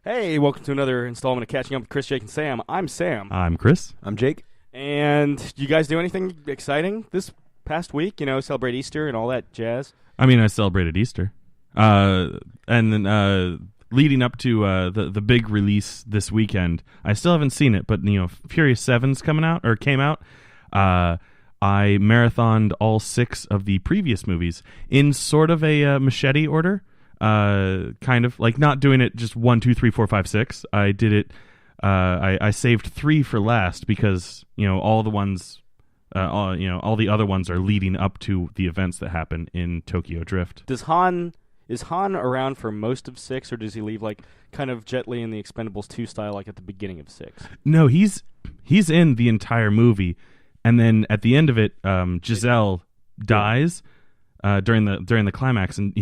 Hey, welcome to another installment of Catching Up with Chris, Jake, and Sam. I'm Sam. I'm Chris. I'm Jake. And did you guys do anything exciting this past week? You know, celebrate Easter and all that jazz? I mean, I celebrated Easter. And then leading up to the big release this weekend, I still haven't seen it, but, you know, Furious 7's came out. I marathoned all 6 of the previous movies in sort of a machete order. Kind of like not doing it just 1, 2, 3, 4, 5, 6. I did it. I saved 3 for last because all the ones, all the other ones are leading up to the events that happen in Tokyo Drift. Is Han around for most of 6, or does he leave like kind of Jet Li in the Expendables 2 style, like at the beginning of 6? No, he's in the entire movie, and then at the end of it, Giselle dies. During the climax, and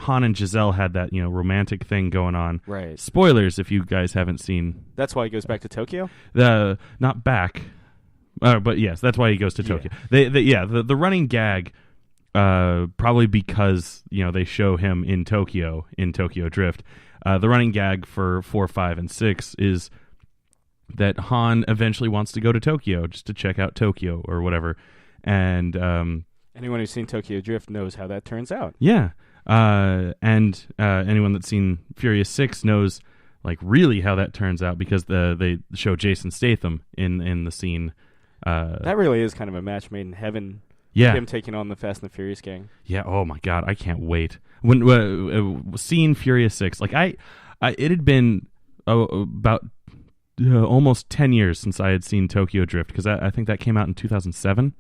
Han and Giselle had that romantic thing going on. Right. Spoilers if you guys haven't seen. That's why he goes back to Tokyo. Not back, but yes, that's why he goes to Tokyo. The running gag, probably because they show him in Tokyo Drift. The running gag for 4, 5, and 6 is that Han eventually wants to go to Tokyo just to check out Tokyo or whatever, and. Anyone who's seen Tokyo Drift knows how that turns out. Yeah. And anyone that's seen Furious 6 knows like really how that turns out because they show Jason Statham in the scene. That really is kind of a match made in heaven. Yeah. Him taking on the Fast and the Furious gang. Yeah. Oh my God. I can't wait. When seeing Furious 6, like it had been about almost 10 years since I had seen Tokyo Drift because I think that came out in 2007.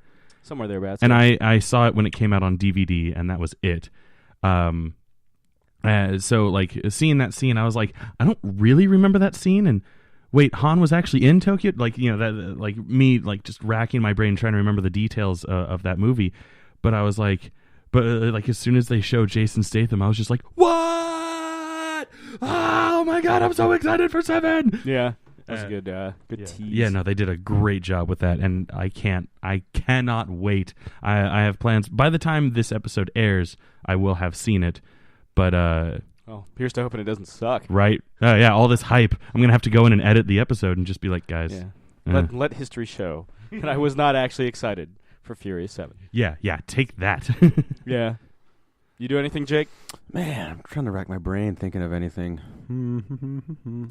Somewhere thereabouts. And I saw it when it came out on DVD, and that was it. So, like, seeing that scene, I was like, I don't really remember that scene. And wait, Han was actually in Tokyo? Like, that, like, me, like, just racking my brain trying to remember the details of that movie. But I was like, like, as soon as they showed Jason Statham, I was just like, what? Oh, my God, I'm so excited for 7. Yeah. That's a good tease. Yeah, no, they did a great job with that, and I cannot wait. I have plans. By the time this episode airs, I will have seen it, but well, here's to hoping it doesn't suck. Right? Yeah, all this hype. I'm gonna have to go in and edit the episode and just be like, guys. Yeah. Let history show that I was not actually excited for Furious 7. Yeah, take that. Yeah. You do anything, Jake? Man, I'm trying to rack my brain thinking of anything.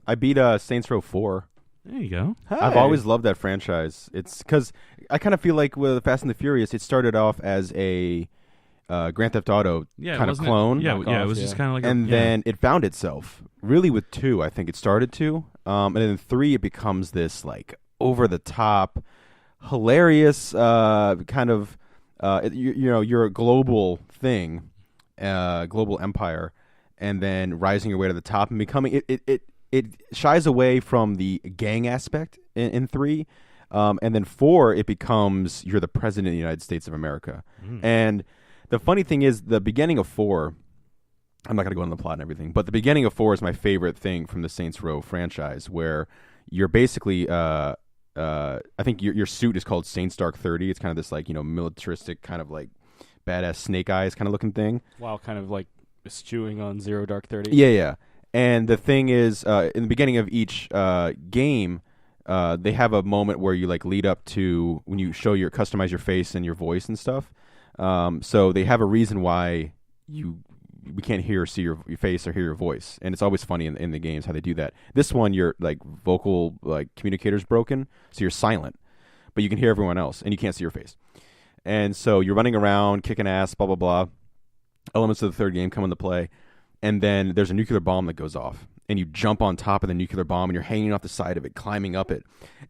I beat Saints Row 4. There you go. Hi. I've always loved that franchise. It's because I kind of feel like with Fast and the Furious, it started off as a Grand Theft Auto kind of clone. It was just kind of like and then it found itself really with 2. I think it started 2. And then 3, it becomes this like over-the-top, hilarious kind of, you're a global thing. Global empire, and then rising your way to the top and becoming it shies away from the gang aspect in 3, and then 4 it becomes you're the president of the United States of America. And the funny thing is the beginning of 4, I'm not going to go into the plot and everything, but the beginning of 4 is my favorite thing from the Saints Row franchise, where you're basically I think your suit is called Saints Dark 30. It's kind of this like militaristic kind of like badass Snake Eyes kind of looking thing. Wow, kind of like eschewing on Zero Dark 30. Yeah. And the thing is, in the beginning of each game, they have a moment where you like lead up to when you customize your face and your voice and stuff. So they have a reason why we can't hear or see your face or hear your voice, and it's always funny in the games how they do that. This one, your like vocal like communicator's broken, so you're silent, but you can hear everyone else, and you can't see your face. And so you're running around, kicking ass, blah, blah, blah. Elements of the third game come into play. And then there's a nuclear bomb that goes off. And you jump on top of the nuclear bomb, and you're hanging off the side of it, climbing up it.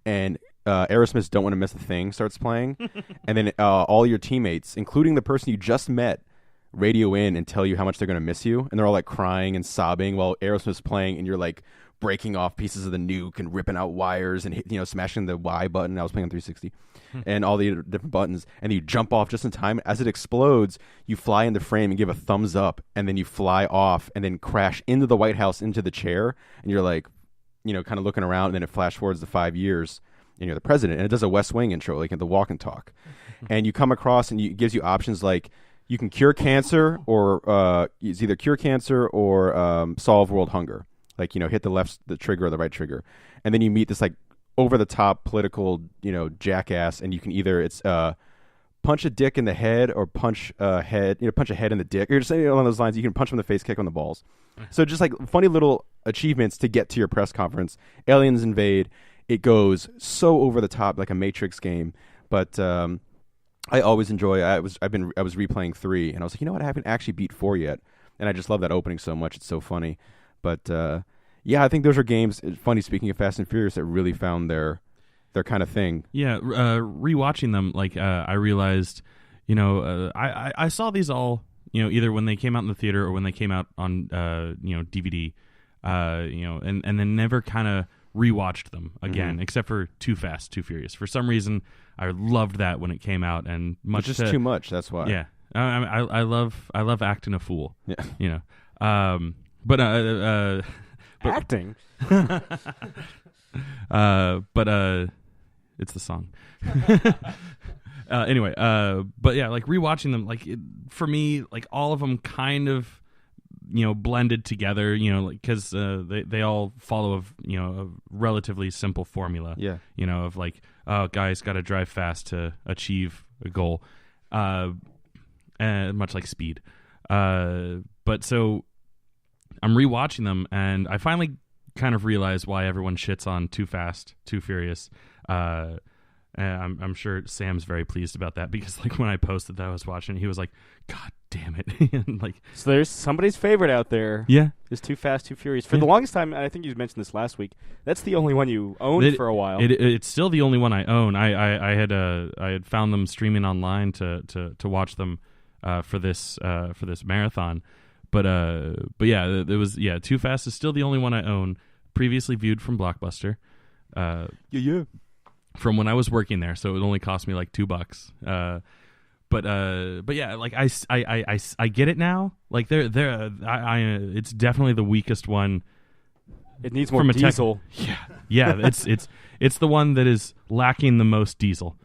And Aerosmith's Don't Want to Miss a Thing starts playing. And then all your teammates, including the person you just met, radio in and tell you how much they're going to miss you. And they're all like crying and sobbing while Aerosmith's playing, and you're like breaking off pieces of the nuke and ripping out wires and smashing the Y button. I was playing on 360 and all the different buttons, and you jump off just in time. As it explodes, you fly into frame and give a thumbs up, and then you fly off and then crash into the White House, into the chair, and you're like, kind of looking around, and then it flash forwards to 5 years, and you're the president, and it does a West Wing intro, like in the walk and talk. And you come across, and it gives you options like you can cure cancer, or it's either cure cancer or solve world hunger. like hit the trigger or the right trigger, and then you meet this like over the top political jackass, and you can either it's punch a dick in the head or punch a head in the dick, or just along those lines. You can punch him in the face, kick him in the balls. So just like funny little achievements to get to your press conference. Aliens invade. It goes so over the top, like a Matrix game. But I always enjoy. I was replaying 3, and I was like, you know what? I haven't actually beat 4 yet, and I just love that opening so much. It's so funny. But yeah, I think those are games. Funny, speaking of Fast and Furious, that really found their kind of thing. Yeah, rewatching them, like I realized, I saw these all, either when they came out in the theater or when they came out on DVD, and then never kind of rewatched them again, except for Too Fast, Too Furious. For some reason, I loved that when it came out, and much just too much. That's why. Yeah, I love acting a fool. Yeah, but acting. But it's the song. Anyway, but yeah, like rewatching them, like for me, like all of them kind of, blended together, like because they all follow a relatively simple formula. Yeah. Of like, oh, guys got to drive fast to achieve a goal, and much like Speed. But so I'm rewatching them, and I finally kind of realize why everyone shits on Too Fast, Too Furious. I'm sure Sam's very pleased about that, because like when I posted that I was watching, he was like, "God damn it!" And like, so there's somebody's favorite out there. Yeah, is Too Fast, Too Furious. For the longest time, and I think you mentioned this last week, that's the only one you owned for a while. It's still the only one I own. I had found them streaming online to watch them for this marathon. But yeah, it was Too Fast is still the only one I own. Previously viewed from Blockbuster. Yeah. From when I was working there, so it only cost me like $2. But yeah, like I get it now. Like it's definitely the weakest one. It needs more diesel. Yeah. It's the one that is lacking the most diesel.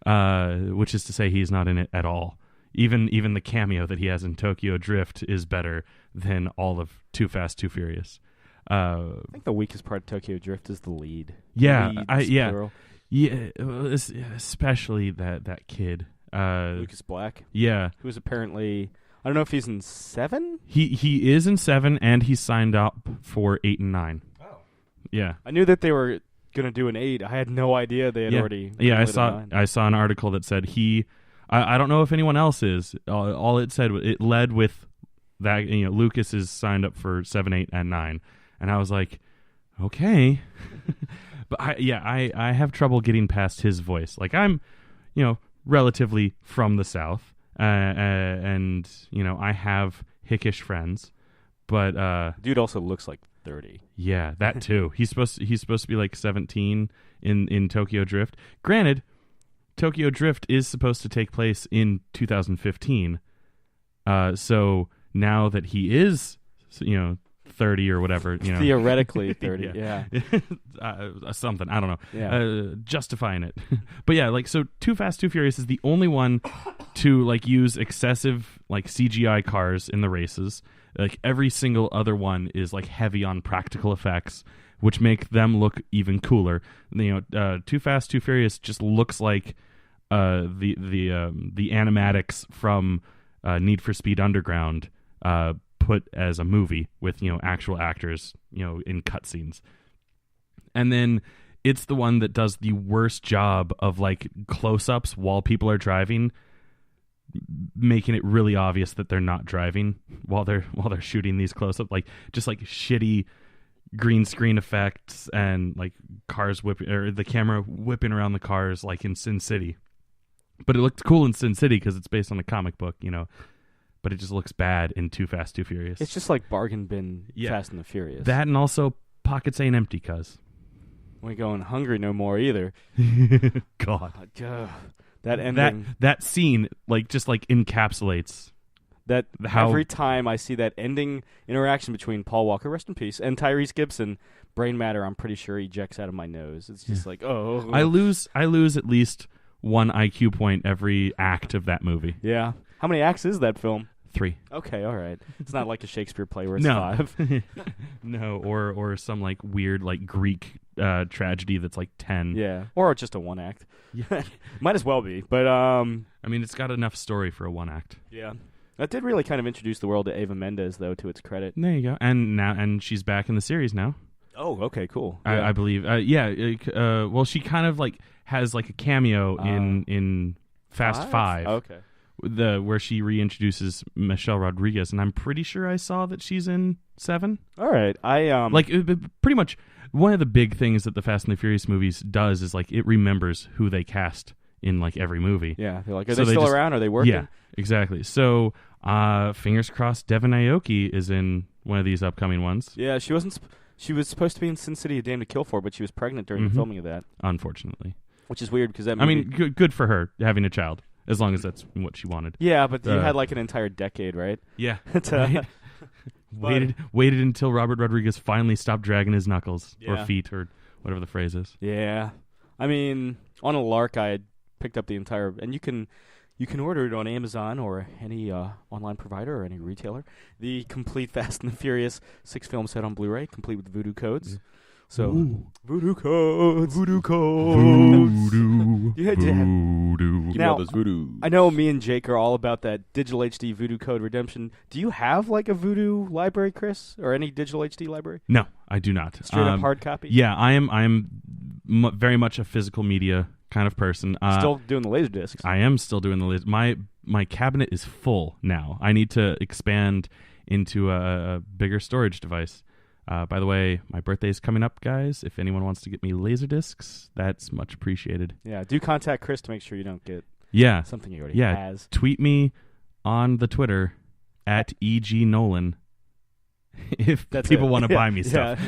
Which is to say, he's not in it at all. Even the cameo that he has in Tokyo Drift is better than all of Too Fast, Too Furious. I think the weakest part of Tokyo Drift is the lead. Yeah, plural. Yeah, especially that kid, Lucas Black. Yeah, who's apparently, I don't know if he's in 7. He is in 7, and he's signed up for 8 and 9. Oh, yeah. I knew that they were gonna do an 8. I had no idea they had already. Yeah, I saw an article that said he. I don't know if anyone else is. All it said, it led with that Lucas is signed up for 7, 8, and 9, and I was like, okay. But I have trouble getting past his voice. Like, I'm, relatively from the South, and I have hickish friends, but dude also looks like 30. Yeah, that too. He's supposed to be like 17 in Tokyo Drift. Granted, Tokyo Drift is supposed to take place in 2015. So now that he is, 30 or whatever, theoretically 30. Yeah. Something, I don't know. Yeah. Justifying it. But yeah, like, so Too Fast, Too Furious is the only one to like use excessive like CGI cars in the races. Like every single other one is like heavy on practical effects, which make them look even cooler. Too Fast, Too Furious just looks like the animatics from Need for Speed Underground put as a movie with actual actors in cutscenes. And then it's the one that does the worst job of like close-ups while people are driving, making it really obvious that they're not driving while they're shooting these close-ups, like just like shitty green screen effects and like cars whipping, or the camera whipping around the cars like in Sin City. But it looked cool in Sin City because it's based on a comic book, but it just looks bad in Too Fast, Too Furious. It's just like bargain bin Fast and the Furious. That, and also pockets ain't empty, cuz. We ain't going hungry no more either. God. That ending. That scene just encapsulates that. How every time I see that ending interaction between Paul Walker, rest in peace, and Tyrese Gibson, brain matter, I'm pretty sure, ejects out of my nose. It's just like, oh. I lose at least one IQ point every act of that movie. Yeah. How many acts is that film? 3. Okay, all right. It's not like a Shakespeare play where it's No. 5. No, or some like weird like Greek tragedy that's like 10. Yeah, or just a 1 act. Yeah. Might as well be, but I mean, it's got enough story for a 1 act. yeah. That did really kind of introduce the world to Eva Mendes, though, to its credit. There you go. And she's back in the series now. Oh, okay, cool. I believe. Well, she kind of like has like a cameo in Fast 5. Okay. Where she reintroduces Michelle Rodriguez, and I'm pretty sure I saw that she's in 7. All right. Pretty much one of the big things that the Fast and the Furious movies does is like it remembers who they cast in like every movie. Yeah, they're like, are they still around? Are they working? Yeah, exactly. So, fingers crossed, Devin Aoki is in one of these upcoming ones. Yeah, she wasn't. She was supposed to be in Sin City: A Dame to Kill For, but she was pregnant during the filming of that. Unfortunately, which is weird because that movie, I mean, good for her having a child, as long as that's what she wanted. Yeah, but you had like an entire decade, right? Yeah. Right? Waited until Robert Rodriguez finally stopped dragging his knuckles or feet or whatever the phrase is. Yeah, I mean, on a lark, I had picked up the entire, and you can order it on Amazon or any online provider or any retailer. The complete Fast and the Furious 6-film set on Blu-ray, complete with voodoo codes. So voodoo codes. Voodoo. Voodoo. Now, those voodoo. I know me and Jake are all about that digital HD voodoo code redemption. Do you have like a voodoo library, Chris, or any digital HD library? No, I do not. Straight up hard copy? Yeah, I am very much a physical media kind of person. Still doing the laser discs. I am still doing the laser. My cabinet is full now. I need to expand into a bigger storage device. By the way, my birthday is coming up, guys. If anyone wants to get me laser discs, that's much appreciated. Yeah, do contact Chris to make sure you don't get something he already has. Tweet me on the Twitter at EGNolan if people want to buy me stuff.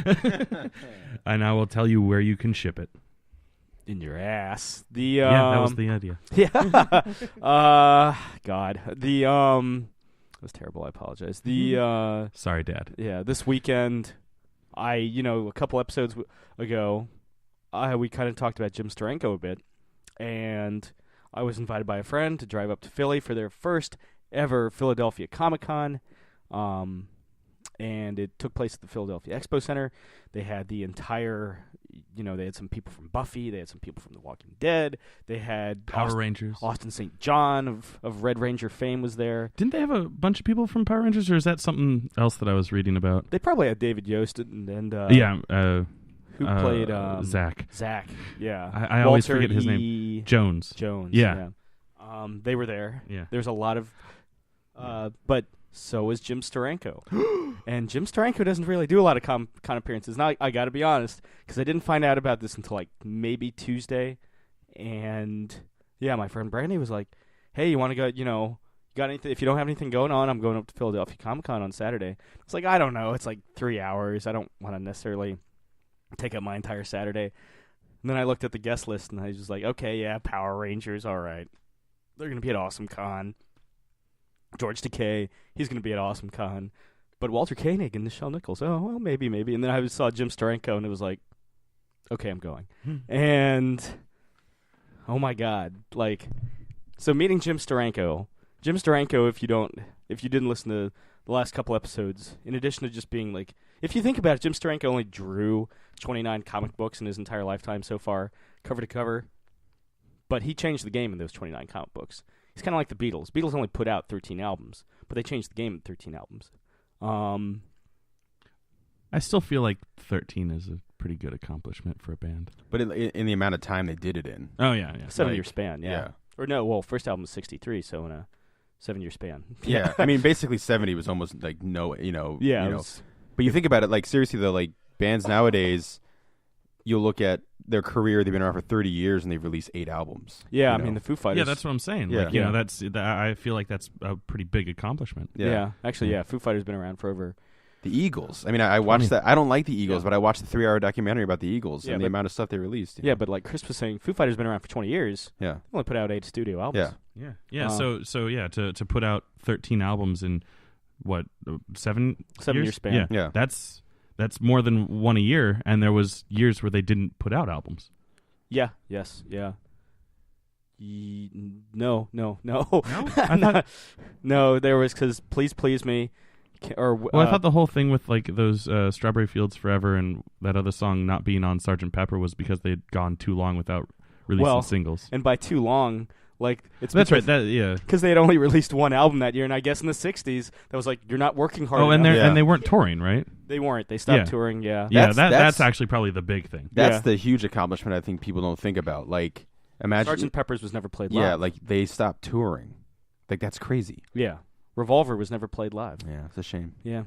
And I will tell you where you can ship it. In your ass. Yeah, that was the idea. Yeah. God. That was terrible. I apologize. Sorry, Dad. Yeah, this weekend, a couple episodes ago, we kind of talked about Jim Steranko a bit, and I was invited by a friend to drive up to Philly for their first ever Philadelphia Comic-Con, and it took place at the Philadelphia Expo Center. They had the entire, they had some people from Buffy, they had some people from The Walking Dead, they had Power Rangers. Austin St. John of Red Ranger fame was there. Didn't they have a bunch of people from Power Rangers, or is that something else that I was reading about? They probably had David Yost and who played Zach. Zach, yeah. I always forget his name. Jones. Yeah. They were there. Yeah. There's a lot of, but so is Jim Steranko. And Jim Steranko doesn't really do a lot of con appearances. Now, I got to be honest, because I didn't find out about this until like maybe Tuesday. And yeah, my friend Brandy was like, hey, you want to go, got anything? If you don't have anything going on, I'm going up to Philadelphia Comic-Con on Saturday. It's like, I don't know. It's like 3 hours. I don't want to necessarily take up my entire Saturday. And then I looked at the guest list, and I was just like, okay, yeah, Power Rangers, all right. They're going to be at Awesome Con. George Takei, he's going to be at Awesome Con. But Walter Koenig and Nichelle Nichols, oh, well, maybe. And then I saw Jim Steranko, and it was like, okay, I'm going. And, oh my God. So meeting Jim Steranko, if you didn't listen to the last couple episodes, in addition to just being like, if you think about it, Jim Steranko only drew 29 comic books in his entire lifetime so far, cover to cover. But he changed the game in those 29 comic books. He's kind of like the Beatles. Beatles only put out 13 albums, but they changed the game in 13 albums. I still feel like 13 is a pretty good accomplishment for a band. But in the amount of time they did it in. Oh, yeah. 7-year span, yeah. Or no, well, first album was 63, so in a 7-year span. Yeah, I mean, basically 70 was almost like no, Yeah. But you think about it, like, seriously, though, like, bands nowadays, you'll look at their career, they've been around for 30 years, and they've released 8 albums. Yeah, I mean, the Foo Fighters. Yeah, that's what I'm saying. Yeah. Like, I feel like that's a pretty big accomplishment. Yeah. Actually, yeah, Foo Fighters been around for over. The Eagles. I mean, I watched that. I don't like the Eagles, but I watched the 3-hour documentary about the Eagles and the amount of stuff they released. Yeah, but like Chris was saying, Foo Fighters been around for 20 years. Yeah. They only put out 8 studio albums. Yeah. To put out 13 albums in what 7-year span. Yeah. That's more than one a year, and there was years where they didn't put out albums. Yeah. Yes. Yeah. No. I thought. No, there was because Please Please Me. Well, I thought the whole thing with like those Strawberry Fields Forever and that other song not being on Sgt. Pepper was because they had gone too long without releasing singles. And by too long, like it's That's right. Yeah, because they had only released one album that year, and I guess in the '60s that was like you're not working hard. Oh, and enough. they weren't touring, right? They weren't. They stopped touring. Yeah. That's actually probably the big thing. That's the huge accomplishment I think people don't think about. Like, imagine Sgt. Pepper's was never played live. Yeah, like they stopped touring. Like that's crazy. Yeah. Revolver was never played live. Yeah, it's a shame. Yeah.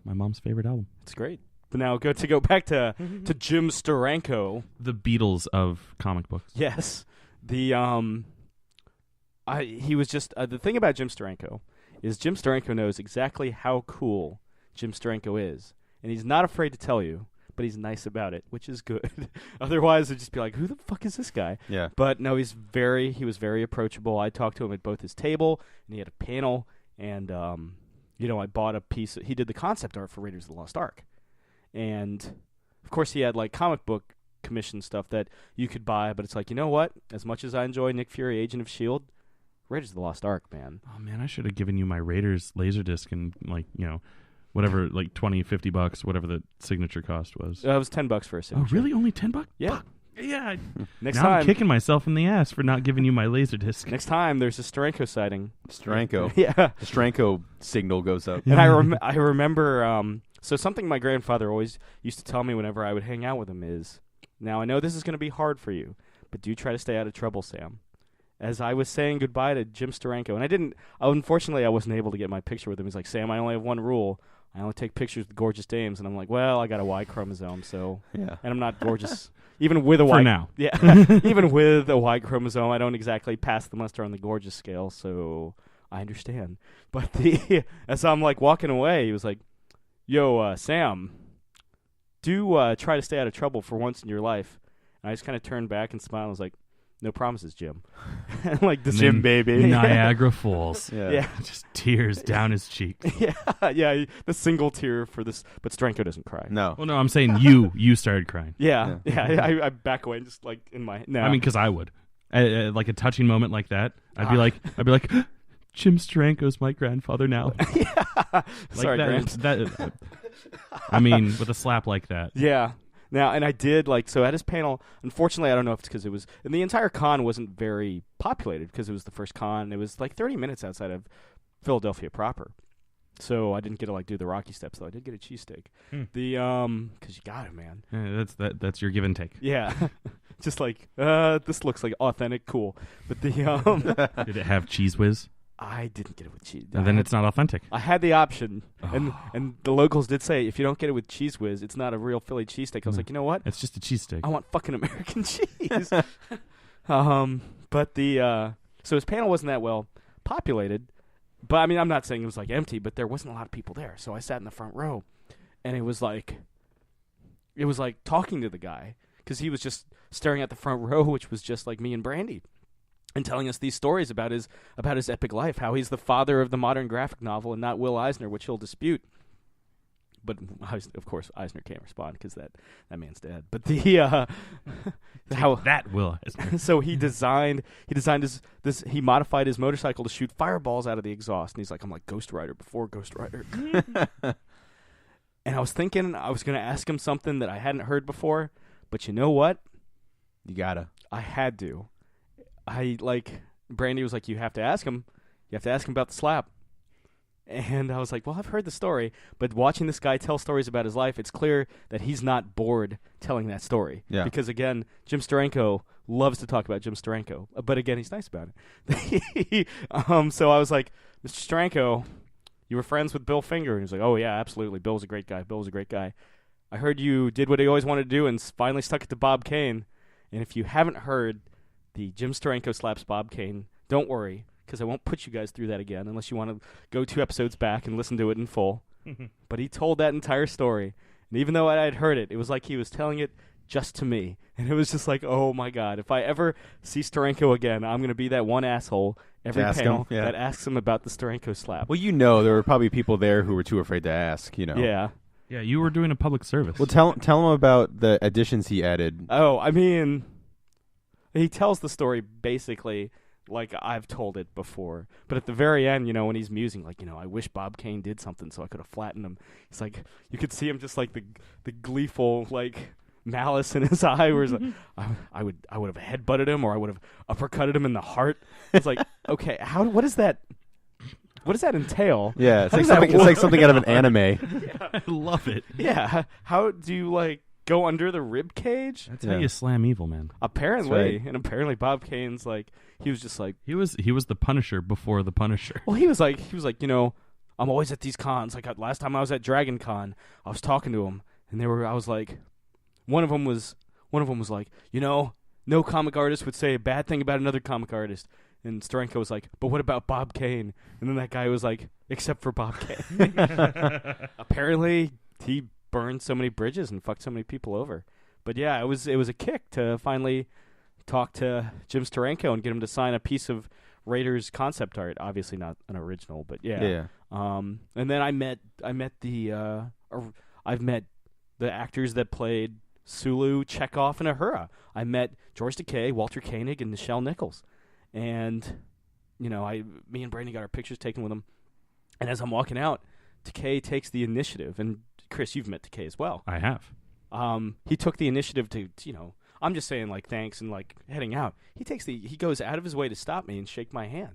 My mom's favorite album. It's great. But now go back to Jim Steranko. The Beatles of comic books. Yes. He was just the thing about Jim Steranko is Jim Steranko knows exactly how cool Jim Steranko is, and he's not afraid to tell you, but he's nice about it, which is good. Otherwise, it'd just be like, who the fuck is this guy? Yeah. But no, he was very approachable. I talked to him at both his table, and he had a panel, and I bought a piece. He did the concept art for Raiders of the Lost Ark, and of course he had like comic book commission stuff that you could buy. But it's like, you know what? As much as I enjoy Nick Fury, Agent of S.H.I.E.L.D., Raiders of the Lost Ark, man. Oh man, I should have given you my Raiders Laserdisc and whatever, like $20-$50, whatever the signature cost was. It was $10 for a signature. Oh really? Only $10? Yeah. Fuck. Yeah. Next now time, I'm kicking myself in the ass for not giving you my Laserdisc. Next time, there's a Steranko sighting. Steranko. Yeah. The Steranko signal goes up. And I remember, so something my grandfather always used to tell me whenever I would hang out with him is, now I know this is going to be hard for you, but do try to stay out of trouble, Sam. As I was saying goodbye to Jim Steranko, and unfortunately I wasn't able to get my picture with him. He's like, Sam, I only have one rule. I only take pictures with gorgeous dames. And I'm like, well, I got a Y chromosome, so. Yeah. And I'm not gorgeous. Even with a For Y. now. Yeah. Even with a Y chromosome, I don't exactly pass the muster on the gorgeous scale, so I understand. But as I'm like walking away, he was like, yo, Sam, do try to stay out of trouble for once in your life. And I just kind of turned back and smiled and was like, no promises, Jim. Like this Jim, baby. Niagara Falls. Yeah. Just tears down his cheeks. Yeah, the single tear for this, but Steranko doesn't cry. No. Well, no, I'm saying you started crying. Yeah. I back away and just like in my. No. I mean, because I would, like a touching moment like that. I'd be like, Jim Steranko's my grandfather now. Yeah. Like Sorry, that. I mean, with a slap like that. Yeah. Now, and I did, so at his panel, unfortunately, I don't know if it's because and the entire con wasn't very populated because it was the first con. It was like 30 minutes outside of Philadelphia proper. So I didn't get to, do the Rocky Steps, though. I did get a cheesesteak. Because you got it, man. Yeah, that's your give and take. Yeah. Just this looks like authentic, cool. But Did it have Cheese Whiz? I didn't get it with cheese. And then it's not authentic. I had the option, and the locals did say, if you don't get it with Cheese Whiz, it's not a real Philly cheesesteak. I was like, you know what? It's just a cheesesteak. I want fucking American cheese. But so his panel wasn't that well populated. But I mean, I'm not saying it was empty, but there wasn't a lot of people there. So I sat in the front row, and it was like talking to the guy because he was just staring at the front row, which was just like me and Brandy. And telling us these stories about his epic life, how he's the father of the modern graphic novel and not Will Eisner, which he'll dispute. But of course, Eisner can't respond because that man's dead. But how that Will Eisner. So he designed he modified his motorcycle to shoot fireballs out of the exhaust, and he's like, I'm like Ghost Rider before Ghost Rider. And I was thinking I was going to ask him something that I hadn't heard before, but you know what? You gotta. I had to. Brandy was like, you have to ask him. You have to ask him about the slap. And I was like, well, I've heard the story, but watching this guy tell stories about his life, it's clear that he's not bored telling that story. Yeah. Because, again, Jim Steranko loves to talk about Jim Steranko. But, again, he's nice about it. So I was like, Mr. Steranko, you were friends with Bill Finger. And he was like, oh, yeah, absolutely. Bill was a great guy. I heard you did what he always wanted to do and finally stuck it to Bob Kane. And if you haven't heard the Jim Steranko slaps Bob Kane, don't worry, because I won't put you guys through that again unless you want to go 2 episodes back and listen to it in full. But he told that entire story, and even though I had heard it, it was like he was telling it just to me. And it was just like, oh my God, if I ever see Steranko again, I'm going to be that one asshole every panel that asks him about the Steranko slap. Well, there were probably people there who were too afraid to ask, Yeah. Yeah, you were doing a public service. Well, tell him about the additions he added. Oh, I mean, he tells the story basically like I've told it before. But at the very end, when he's musing, like, I wish Bob Kane did something so I could have flattened him. It's like, you could see him just like the gleeful, like, malice in his eye where he's like, I would have headbutted him, or I would have uppercutted him in the heart. It's like, okay, what does that entail? Yeah, it's like something out of an anime. I love it. Yeah. How do you, like, go under the rib cage? That's how you slam evil, man. Apparently. And apparently Bob Kane's like, he was just like, he was the Punisher before the Punisher. Well, he was like, I'm always at these cons. Like, last time I was at Dragon Con, I was talking to him, and I was like, one of them was like, no comic artist would say a bad thing about another comic artist. And Steranko was like, but what about Bob Kane? And then that guy was like, except for Bob Kane. Apparently, he burned so many bridges and fucked so many people over. But yeah, it was a kick to finally talk to Jim Steranko and get him to sign a piece of Raiders concept art. Obviously not an original, but yeah. And then I've met the actors that played Sulu, Chekhov, and Uhura. I met George Takei, Walter Koenig, and Nichelle Nichols. And, me and Brandon got our pictures taken with them. And as I'm walking out, Takei takes the initiative. And, Chris, you've met Takei as well. I have. He took the initiative to, I'm just saying, like, thanks and, like, heading out. He goes out of his way to stop me and shake my hand.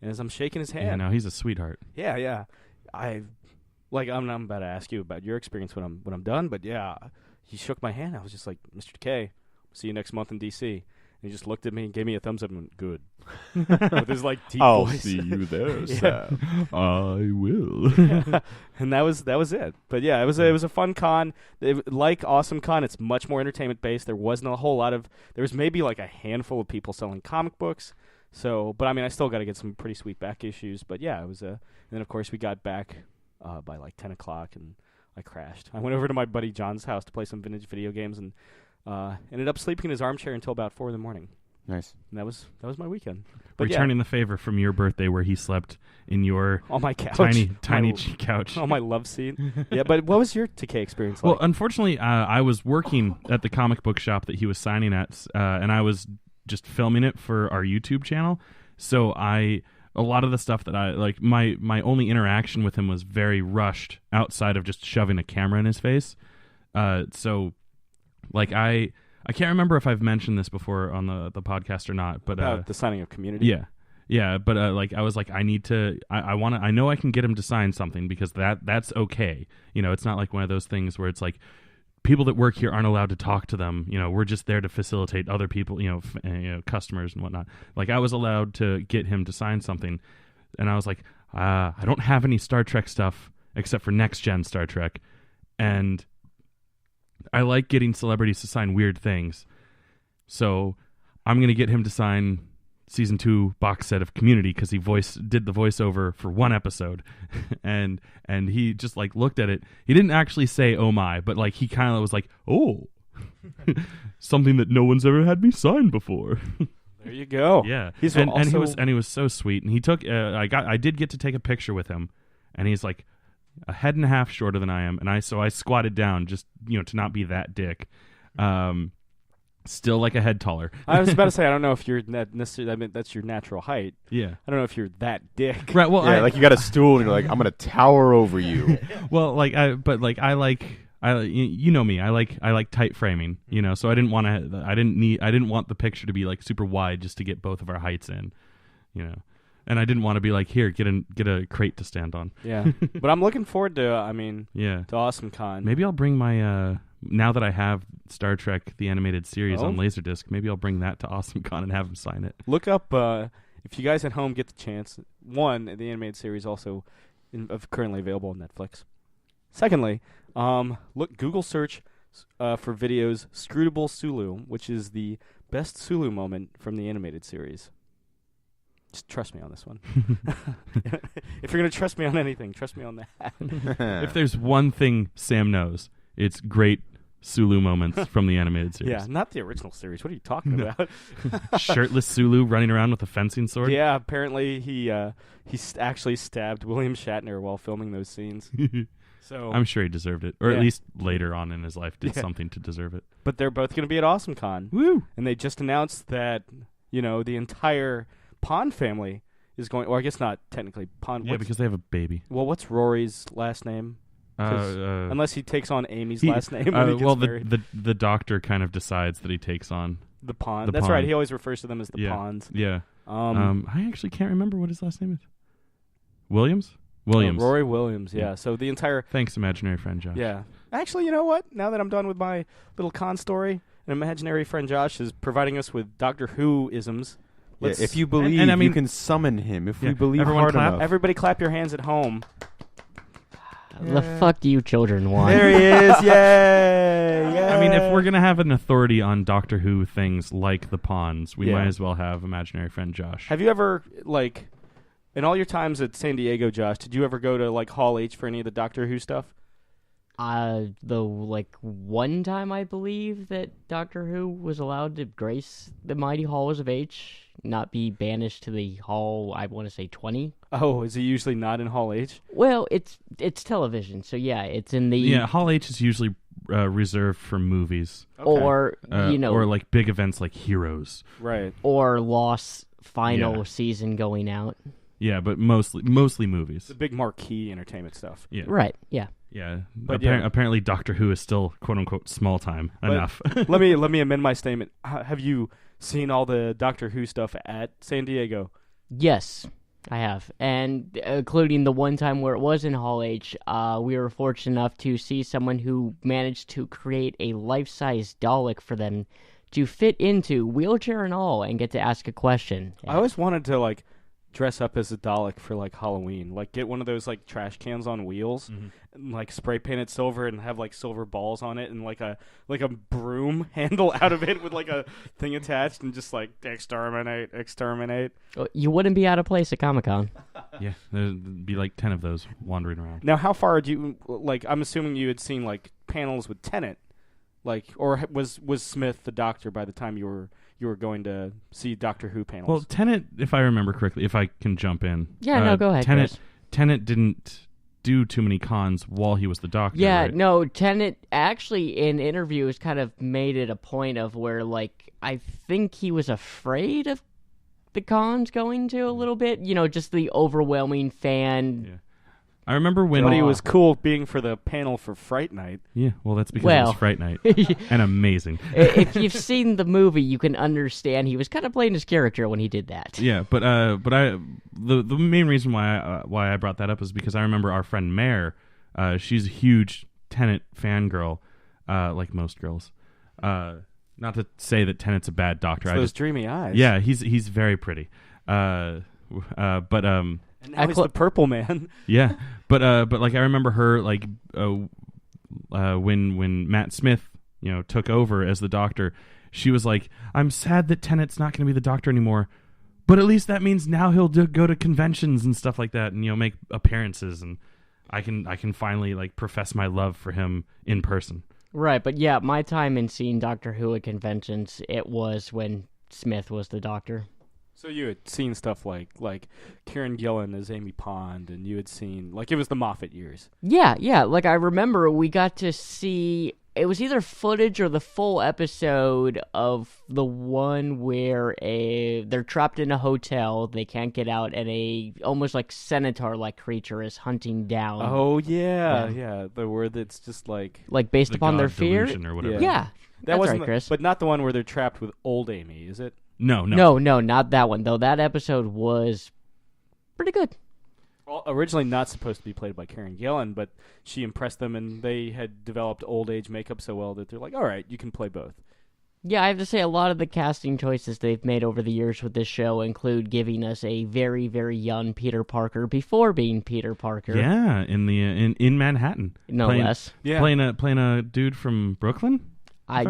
And as I'm shaking his hand. He's a sweetheart. Yeah. I'm about to ask you about your experience when I'm done. But, yeah, he shook my hand. I was just like, Mr. Takei, see you next month in D.C., and he just looked at me and gave me a thumbs up and went, good. With his, like, deep I'll voice. see you there, Sam. I will. Yeah. And that was it. But yeah, it was a fun con. Like Awesome Con, it's much more entertainment based. There wasn't a whole lot of. There was maybe like a handful of people selling comic books. So, but I mean, I still got to get some pretty sweet back issues. But yeah, it was a. And then of course we got back by like 10 o'clock, and I crashed. I went over to my buddy John's house to play some vintage video games, and ended up sleeping in his armchair until about 4 a.m. Nice. And that was my weekend. But returning the favor from your birthday where he slept in your on my couch, tiny couch on my love seat. Yeah, but what was your Takei experience like? Well, unfortunately, I was working at the comic book shop that he was signing at, and I was just filming it for our YouTube channel. So a lot of the stuff that I like, my only interaction with him was very rushed outside of just shoving a camera in his face. So, like I can't remember if I've mentioned this before on the podcast or not, but about the signing of Community. Yeah, but like I was like, I need to, I know I can get him to sign something because that's okay. It's not like one of those things where it's like people that work here aren't allowed to talk to them. We're just there to facilitate other people, customers and whatnot. Like I was allowed to get him to sign something, and I was like, I don't have any Star Trek stuff except for Next Gen Star Trek, and I like getting celebrities to sign weird things. So I'm going to get him to sign season 2 box set of Community because he did the voiceover for one episode. and he just like looked at it. He didn't actually say, oh my, but like he kind of was like, oh, something that no one's ever had me sign before. There you go. Yeah. He was so sweet. And he took, I did get to take a picture with him, and he's like a head and a half shorter than I am, and I squatted down just to not be that dick. Still like a head taller. I was about to say, I don't know if you're necessarily. I mean, that's your natural height. Yeah. I don't know if you're that dick. Right. Well, like you got a stool and you're like, I'm gonna tower over you. Well, I you know me. I like tight framing. So I didn't want the picture to be like super wide just to get both of our heights in. And I didn't want to be like, here, get a crate to stand on. Yeah, but I'm looking forward to. To Awesome Con. Maybe I'll bring my. Now that I have Star Trek the animated series on Laserdisc, maybe I'll bring that to Awesome Con and have him sign it. Look up if you guys at home get the chance. One, the animated series also currently available on Netflix. Secondly, Google search for videos Scrutable Sulu, which is the best Sulu moment from the animated series. Just trust me on this one. If you're going to trust me on anything, trust me on that. If there's one thing Sam knows, it's great Sulu moments from the animated series. Yeah, not the original series. What are you talking about? Shirtless Sulu running around with a fencing sword? Yeah, apparently he actually stabbed William Shatner while filming those scenes. So I'm sure he deserved it, or Yeah. at least later on in his life did Yeah. something to deserve it. But they're both going to be at AwesomeCon. Woo! And they just announced that, the entire Pond family is going, or I guess not technically Pond. Yeah, because they have a baby. Well, what's Rory's last name? Unless he takes on Amy's last name when he gets married. the doctor kind of decides that he takes on The Pond. the That's Pond. right. He always refers to them as the Yeah. Ponds. Yeah. Um, I actually can't remember what his last name is. Williams? Williams. Rory Williams, yeah. Yeah. So the entire... Thanks, imaginary friend Josh. Yeah. Actually, you know what? Now that I'm done with my little con story, an imaginary friend Josh is providing us with Doctor Who-isms. Yeah, Let's- if you believe, and I mean- you can summon him. If Yeah, we believe everyone hard clap. enough. Everybody clap your hands at home. The fuck do you children want? There he is! Yay! Yay! I mean, if we're going to have an authority on Doctor Who things like the Ponds, we Yeah. might as well have imaginary friend Josh. Have you ever, in all your times at San Diego, Josh, did you ever go to, Hall H for any of the Doctor Who stuff? One time I believe that Doctor Who was allowed to grace the mighty halls of H, not be banished to the hall. I want to say 20. Oh, is he usually not in Hall H? Well, it's television, so yeah, it's in the Yeah, Hall H is usually reserved for movies. or or like big events like Heroes. Right. or Lost final Yeah. season going out. Yeah, but mostly movies. The big marquee entertainment stuff. Yeah. Right? Yeah. Yeah. But yeah. Apparently Doctor Who is still quote unquote small time enough. let me amend my statement. Have you seen all the Doctor Who stuff at San Diego? Yes, I have, and including the one time where it was in Hall H, we were fortunate enough to see someone who managed to create a life-size Dalek for them to fit into, wheelchair and all, and get to ask a question. I always wanted to dress up as a Dalek for Halloween. Get one of those trash cans on wheels and spray paint it silver and have silver balls on it and a broom handle out of it with a thing attached and just exterminate. You wouldn't be out of place at Comic-Con. Yeah, there'd be 10 of those wandering around. Now, how far do you I'm assuming you had seen panels with Tennant, or was Smith the Doctor by the time you were going to see Doctor Who panels? Well, Tennant, if I remember correctly, if I can jump in. Yeah, no, go ahead, Chris. Tennant didn't do too many cons while he was the Doctor. Yeah, right? no, Tennant actually in interviews kind of made it a point of where, I think he was afraid of the cons going to a little bit. Just the overwhelming fan. Yeah. I remember when... But he was cool being for the panel for Fright Night. Yeah, well, that's because it was Fright Night. And amazing. If you've seen the movie, you can understand he was kind of playing his character when he did that. Yeah, but the main reason why I brought that up is because I remember our friend Mare. She's a huge Tennant fangirl, like most girls. Not to say that Tennant's a bad Doctor. Those dreamy eyes. Yeah, he's very pretty. And now he's the Purple Man. Yeah, but I remember her when Matt Smith took over as the Doctor, she was like, "I'm sad that Tennant's not going to be the Doctor anymore, but at least that means now he'll go to conventions and stuff like that, and make appearances, and I can finally profess my love for him in person." Right, but yeah, my time in seeing Doctor Who at conventions, it was when Smith was the Doctor. So you had seen stuff like Karen Gillan as Amy Pond, and you had seen it was the Moffat years. Yeah. I remember we got to see, it was either footage or the full episode of the one where they're trapped in a hotel, they can't get out, and a almost centaur-like creature is hunting down. Oh yeah. The word that's just based The upon their God fear. delusion or whatever. Yeah, that's wasn't right, Chris. but not the one where they're trapped with old Amy, is it? No. No, not that one, though. That episode was pretty good. Well, originally not supposed to be played by Karen Gillan, but she impressed them, and they had developed old age makeup so well that they're like, all right, you can play both. Yeah, I have to say a lot of the casting choices they've made over the years with this show include giving us a very, very young Peter Parker before being Peter Parker. Yeah, in Manhattan, Less. Yeah. playing a dude from Brooklyn.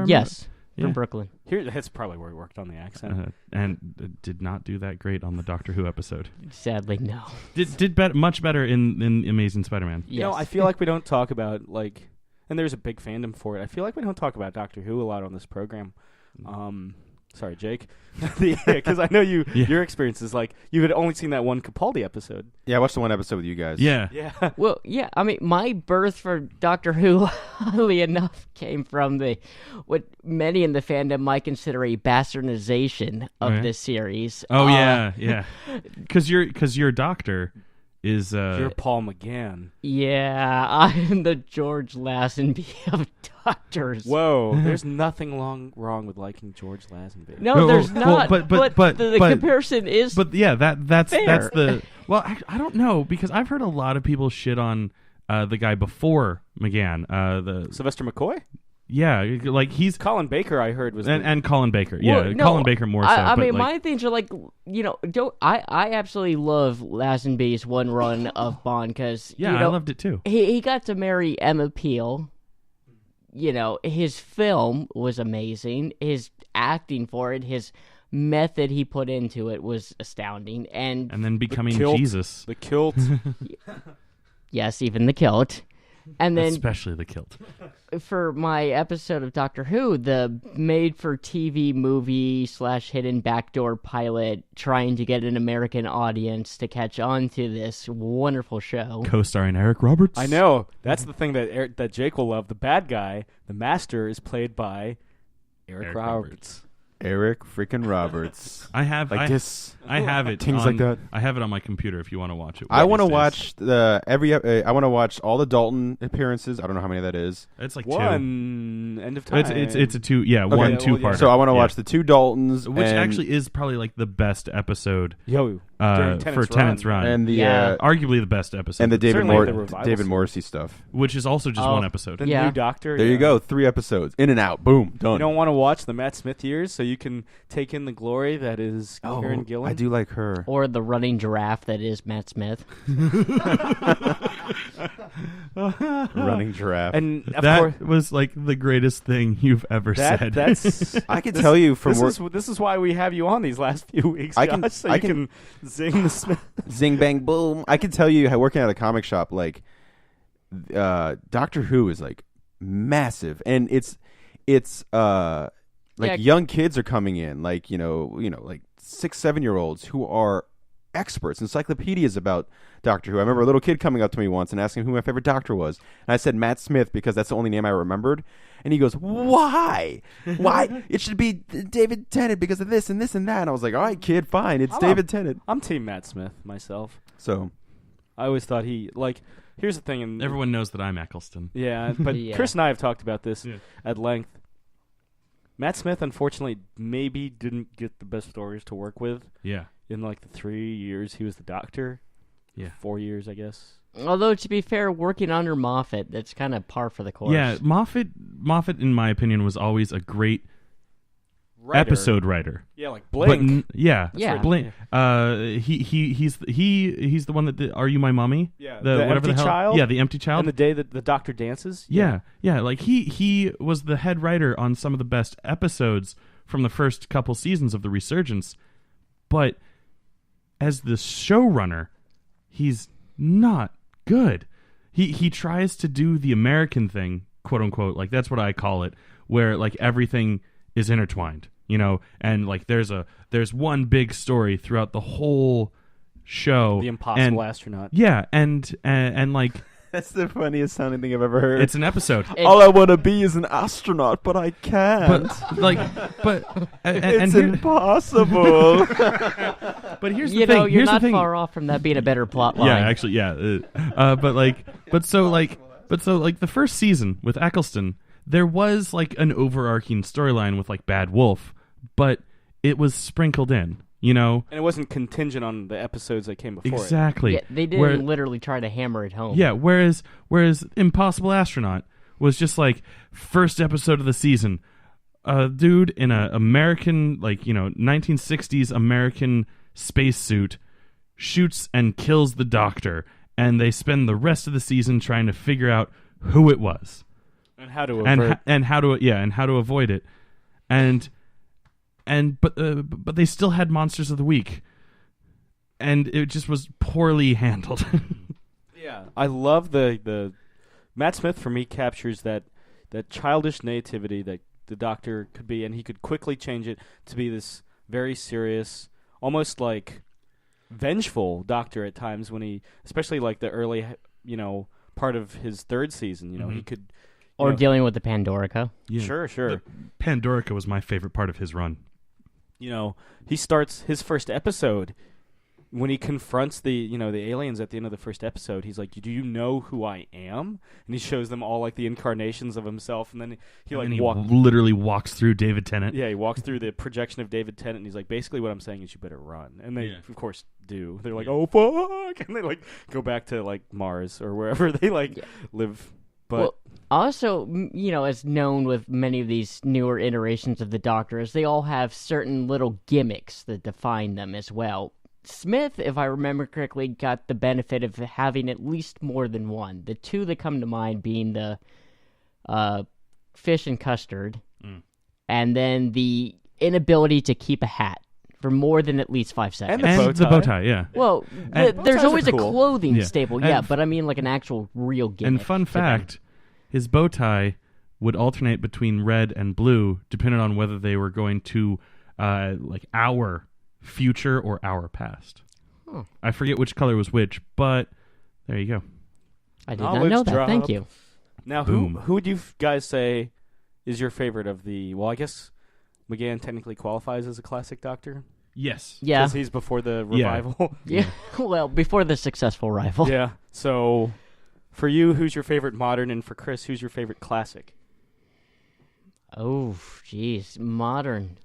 Yes, Yeah. from Brooklyn. That's probably where he worked on the accent. And did not do that great on the Doctor Who episode. Sadly, no. Did much better in Amazing Spider-Man. Yes. I feel like we don't talk about and there's a big fandom for it. I feel like we don't talk about Doctor Who a lot on this program. Sorry, Jake. Because I know your experience is like you had only seen that one Capaldi episode. Yeah, I watched the one episode with you guys. Yeah. Yeah. Well, yeah, I mean, my birth for Doctor Who, oddly enough, came from what many in the fandom might consider a bastardization of Right. this series. Oh yeah. Because your doctor is You're Paul McGann. Yeah, I'm the George Lazenby of doctors. Whoa, there's nothing wrong with liking George Lazenby. No, there's not. but the comparison is. But yeah, that's fair. the well. I don't know because I've heard a lot of people shit on the guy before McGann. The Sylvester McCoy? yeah, like he's Colin Baker, I heard, was and Colin Baker. Well, Yeah, no, Colin Baker more so. I but mean, like, my things are like, I absolutely love Lazenby's one run of Bond because I loved it too. he got to marry Emma Peel. His film was amazing. His acting for it, his method he put into it was astounding. And And then becoming kilt. Jesus, the kilt. yes, even the kilt. And then especially the kilt. for my episode of Doctor Who, the made-for-TV movie / hidden backdoor pilot trying to get an American audience to catch on to this wonderful show. Co-starring Eric Roberts. I know. That's the thing that Jake will love. The bad guy, the master, is played by Eric Roberts. Eric freaking Roberts. I have Like this. I have it. Things on, like that. I have it on my computer if you want to watch it. I want to watch I want to watch all the Dalton appearances. I don't know how many that is. It's like One end of time. it's a two. Yeah, one well, two yeah. part. So I want to watch the two Daltons, which and, actually is probably like the best episode during for Tennant's Run. and the Yeah. Arguably the best episode. and the Certainly the revival David series. Morrissey stuff. which is also just Oh. one episode. The Yeah. new Doctor. There yeah. you go, 3 episodes, in and out, boom, done. You don't want to watch the Matt Smith years, so you can take in the glory that is Karen Gillan. I do like her. Or the running giraffe that is Matt Smith. Running giraffe. And of That course, was like the greatest thing you've ever said. that's. I can tell you from This is why we have you on these last few weeks, I Josh, can- so I you can- can zing the Smith. Zing bang boom. I can tell you how working at a comic shop, like Doctor Who is like massive, and it's like Yeah. young kids are coming in, like like 6-7-year-olds who are experts, encyclopedias about Doctor Who. I remember a little kid coming up to me once and asking who my favorite Doctor was, and I said Matt Smith because that's the only name I remembered. And he goes, "Why? Why? It should be David Tennant because of this and this and that." And I was like, "All right, kid, fine. It's David Tennant." I'm Team Matt Smith myself. So I always thought here's the thing. And Everyone knows that I'm Eccleston. yeah, but Yeah. Chris and I have talked about this Yeah. at length. Matt Smith, unfortunately, maybe didn't get the best stories to work with Yeah. in like the 3 years he was the Doctor. Yeah. 4 years, I guess. Although, to be fair, working under Moffat, that's kind of par for the course. Yeah, Moffat, in my opinion, was always a great Writer. episode writer. Yeah, like But Blink. Yeah. Blink. He's the one that did Are You My Mommy? Yeah, the the whatever Empty the hell. Child? Yeah, the Empty Child. And the day that the Doctor dances. Yeah. Like he was the head writer on some of the best episodes from the first couple seasons of the Resurgence, but as the showrunner, he's not good. He tries to do the American thing, quote unquote, like that's what I call it, where like everything is intertwined, and like there's one big story throughout the whole show. The Impossible Astronaut. Yeah, and like that's the funniest sounding thing I've ever heard. it's an episode. All I want to be is an astronaut, but I can't. It's impossible. But here's the You thing. know, you're here's not the thing. far off from that being a better plot line. Yeah, actually, yeah. But so the first season with Eccleston, there was like an overarching storyline with like Bad Wolf, but it was sprinkled in, And it wasn't contingent on the episodes that came before exactly. Yeah, they didn't literally try to hammer it home. Yeah, whereas Impossible Astronaut was just like first episode of the season, a dude in a American 1960s American spacesuit shoots and kills the Doctor, and they spend the rest of the season trying to figure out who it was And how to avert. and how to avoid it, but they still had Monsters of the Week, and it just was poorly handled. Yeah, I love the Matt Smith for me captures that childish naivety that the Doctor could be, and he could quickly change it to be this very serious, almost like vengeful Doctor at times when he, especially like the early, part of his third season, he could. Or dealing with the Pandorica. Yeah. Sure. The Pandorica was my favorite part of his run. He starts his first episode when he confronts the aliens at the end of the first episode. He's like, "Do you know who I am?" And he shows them all like the incarnations of himself, and then he literally walks through David Tennant. Yeah, he walks through the projection of David Tennant, and he's like, "Basically, what I'm saying is you better run." And they, of course, do. They're like, "Oh fuck," and they like go back to like Mars or wherever they live. But also, as known with many of these newer iterations of the Doctor, is they all have certain little gimmicks that define them as well. Smith, if I remember correctly, got the benefit of having at least more than one. The two that come to mind being the fish and custard, and then the inability to keep a hat for more than at least 5 seconds. And the bow tie, yeah. Well, there's always a clothing staple, but I mean like an actual real gimmick. And fun fact, his bow tie would alternate between red and blue depending on whether they were going to our future or our past. Huh. I forget which color was which, but there you go. I did not know that. Thank you. Now, who would you guys say is your favorite of the... Well, I guess McGann technically qualifies as a classic Doctor. Yes. Yeah. Because he's before the revival. Yeah. Well, before the successful rival. Yeah. So, for you, who's your favorite modern? And for Chris, who's your favorite classic? Oh, jeez. Modern.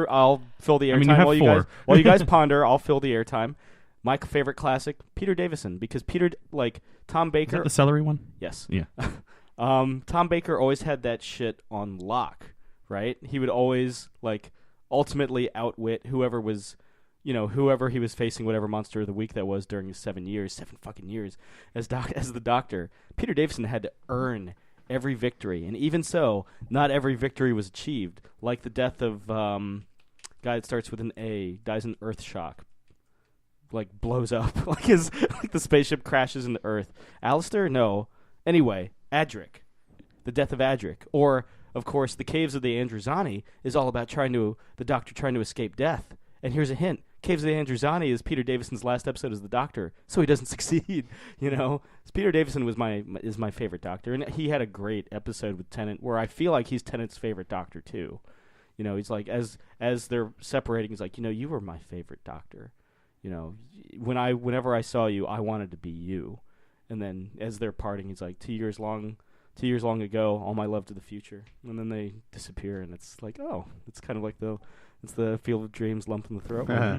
I'll fill the airtime you have while you guys ponder. I'll fill the airtime. My favorite classic, Peter Davison, because Tom Baker. Is that the celery one? Yes. Yeah. Tom Baker always had that shit on lock, right? He would always ultimately outwit whoever he was facing, whatever monster of the week that was during his 7 fucking years as the Doctor. Peter Davison had to earn every victory, and even so, not every victory was achieved. Like the death of guy that starts with an A, dies in earth shock, blows up, the spaceship crashes into Earth. Alistair, no. Anyway, Adric, the death of Adric, or of course, the Caves of the Androzani is all about the Doctor trying to escape death. And here's a hint: Caves of the Androzani is Peter Davison's last episode as the Doctor, so he doesn't succeed. Peter Davison is my favorite Doctor, and he had a great episode with Tennant where I feel like he's Tennant's favorite Doctor too. He's like as they're separating, he's like, you were my favorite Doctor. Whenever I saw you, I wanted to be you. And then as they're parting, he's like, 2 years long ago, all my love to the future. And then they disappear, and it's like, oh, it's kind of like it's the Field of Dreams lump in the throat. Yeah.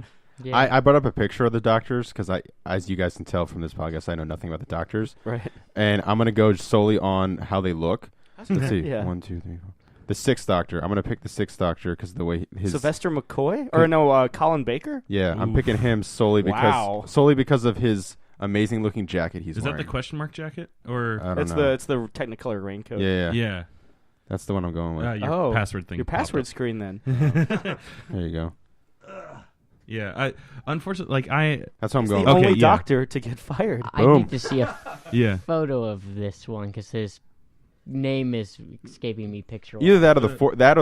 I brought up a picture of the Doctors because as you guys can tell from this podcast, I know nothing about the Doctors. Right. And I'm going to go solely on how they look. Let's see. Yeah. 1, 2, 3, 4. The Sixth Doctor. I'm going to pick the Sixth Doctor because the way his... Sylvester McCoy? Or no, Colin Baker? Yeah, Oof. I'm picking him solely because of his amazing looking jacket he's wearing. Is that the question mark jacket? Or I don't know. It's the Technicolor raincoat. Yeah. That's the one I'm going with. Your password thing. Your password screen then. There you go. Yeah, unfortunately, that's what I'm He's going the with. only Doctor to get fired. I Boom. need to see a photo of this one because his name is escaping me picture-wise. Either that or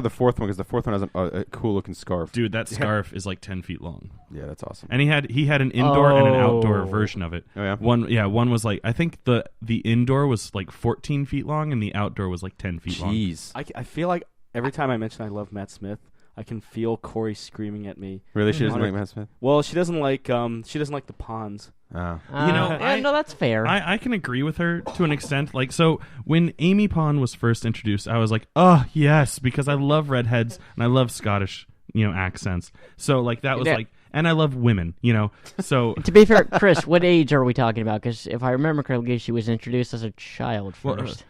the fourth one, because the fourth one has a cool looking scarf. Dude, that scarf is 10 feet long. Yeah, that's awesome. And he had an indoor and an outdoor version of it. Oh yeah. One was I think the indoor was 14 feet long and the outdoor was 10 feet long. Jeez. I feel like every time I mention I love Matt Smith, I can feel Corey screaming at me. Really, she doesn't like Matt Smith? Well, she doesn't like the Pawns. Oh. No, that's fair. I can agree with her to an extent. So when Amy Pond was first introduced, I was like, oh yes, because I love redheads and I love Scottish, accents. So that was and I love women, So to be fair, Chris, what age are we talking about? Because if I remember correctly, she was introduced as a child first.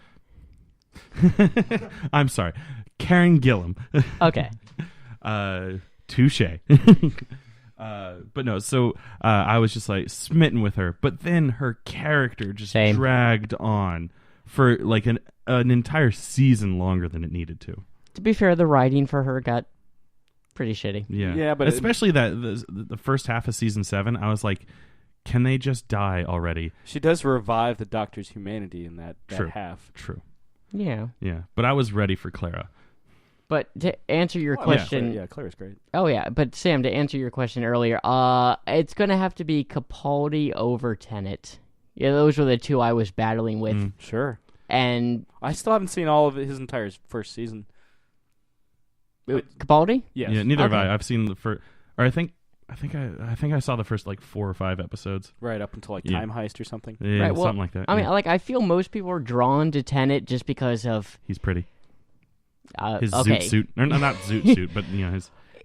I'm sorry, Karen Gillan. Okay. Touche. But no, so I was just smitten with her. But then her character just dragged on for an entire season longer than it needed to. To be fair, the writing for her got pretty shitty. Yeah, but especially the first half of season 7, I was like, can they just die already? She does revive the Doctor's humanity in that half. True. Yeah. Yeah, but I was ready for Clara. But to answer your question, Claire's great. Oh yeah, but Sam, to answer your question earlier, it's gonna have to be Capaldi over Tennant. Yeah, those were the two I was battling with. Sure. And I still haven't seen all of his entire first season. Capaldi? Yes. Yeah, neither have I. I've seen the first, or I think I saw the first like 4 or 5 episodes. Right up until like Time Heist or something. Yeah, Right, well, something like that. I mean, I feel most people are drawn to Tennant just because of he's pretty. His okay. zoot suit, or not zoot suit, but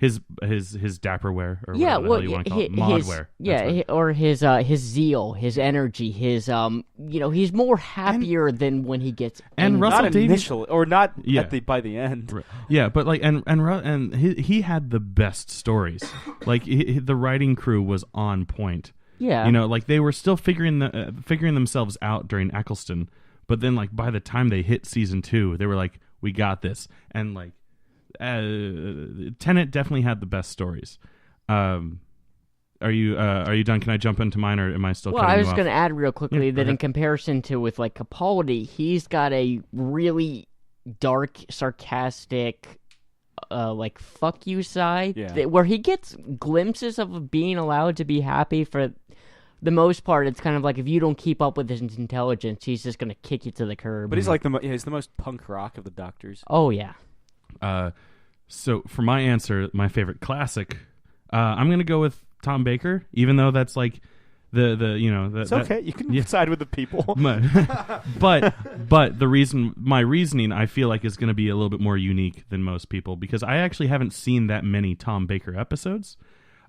his dapper wear, or whatever the hell you want to call it, mod wear. Or his zeal, his energy, his he's more happier than when he gets and angry. Russell not Davies, initially, or not by the end. Right. Yeah, but like and he had the best stories. Like the writing crew was on point. Yeah, like they were still figuring themselves out during Eccleston, but then like by the time they hit season 2, they were like, we got this, and like. Tenet definitely had the best stories. Are you done? Can I jump into mine, or am I still? Well, I was going to add real quickly that in comparison to with like Capaldi, he's got a really dark, sarcastic, like fuck you side, where he gets glimpses of being allowed to be happy. For the most part, it's kind of like if you don't keep up with his intelligence, he's just going to kick you to the curb. But he's like he's the most punk rock of the Doctors. Oh yeah. So for my answer, my favorite classic, I'm gonna go with Tom Baker, even though that's like it's okay. You can side with the people. but my reasoning I feel like is gonna be a little bit more unique than most people, because I actually haven't seen that many Tom Baker episodes.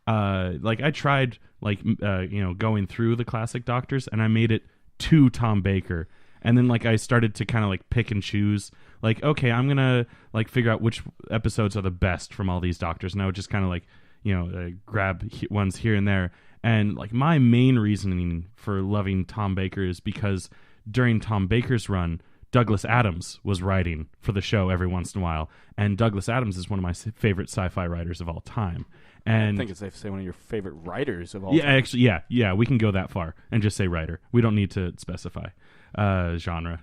Like I tried going through the classic Doctors, and I made it to Tom Baker, and then like I started to kind of like pick and choose. Like, okay, I'm gonna like figure out which episodes are the best from all these Doctors, and I would just kind of like grab ones here and there. And like my main reasoning for loving Tom Baker is because during Tom Baker's run, Douglas Adams was writing for the show every once in a while, and Douglas Adams is one of my favorite sci-fi writers of all time. And I think it's safe to say one of your favorite writers of all time. Actually, we can go that far and just say writer. We don't need to specify genre.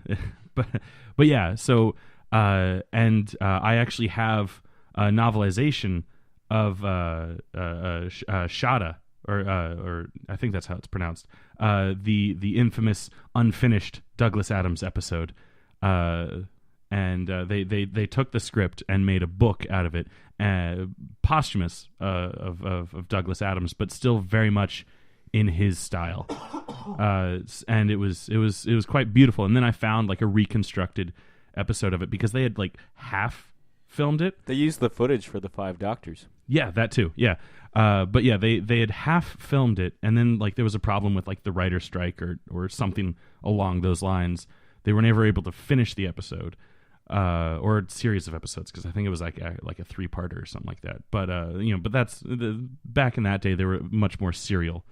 But yeah, so I actually have a novelization of Shada, or I think that's how it's pronounced. The infamous unfinished Douglas Adams episode, and they took the script and made a book out of it, posthumous of Douglas Adams, but still very much in his style, and it was quite beautiful. And then I found like a reconstructed episode of it, because they had like half filmed it. They used the footage for the 5 Doctors. Yeah, that too. Yeah, but yeah, they had half filmed it, and then like there was a problem with like the writer's strike or something along those lines. They were never able to finish the episode, or a series of episodes, because I think it was like a 3-parter or something like that. But but that's back in that day, they were much more serial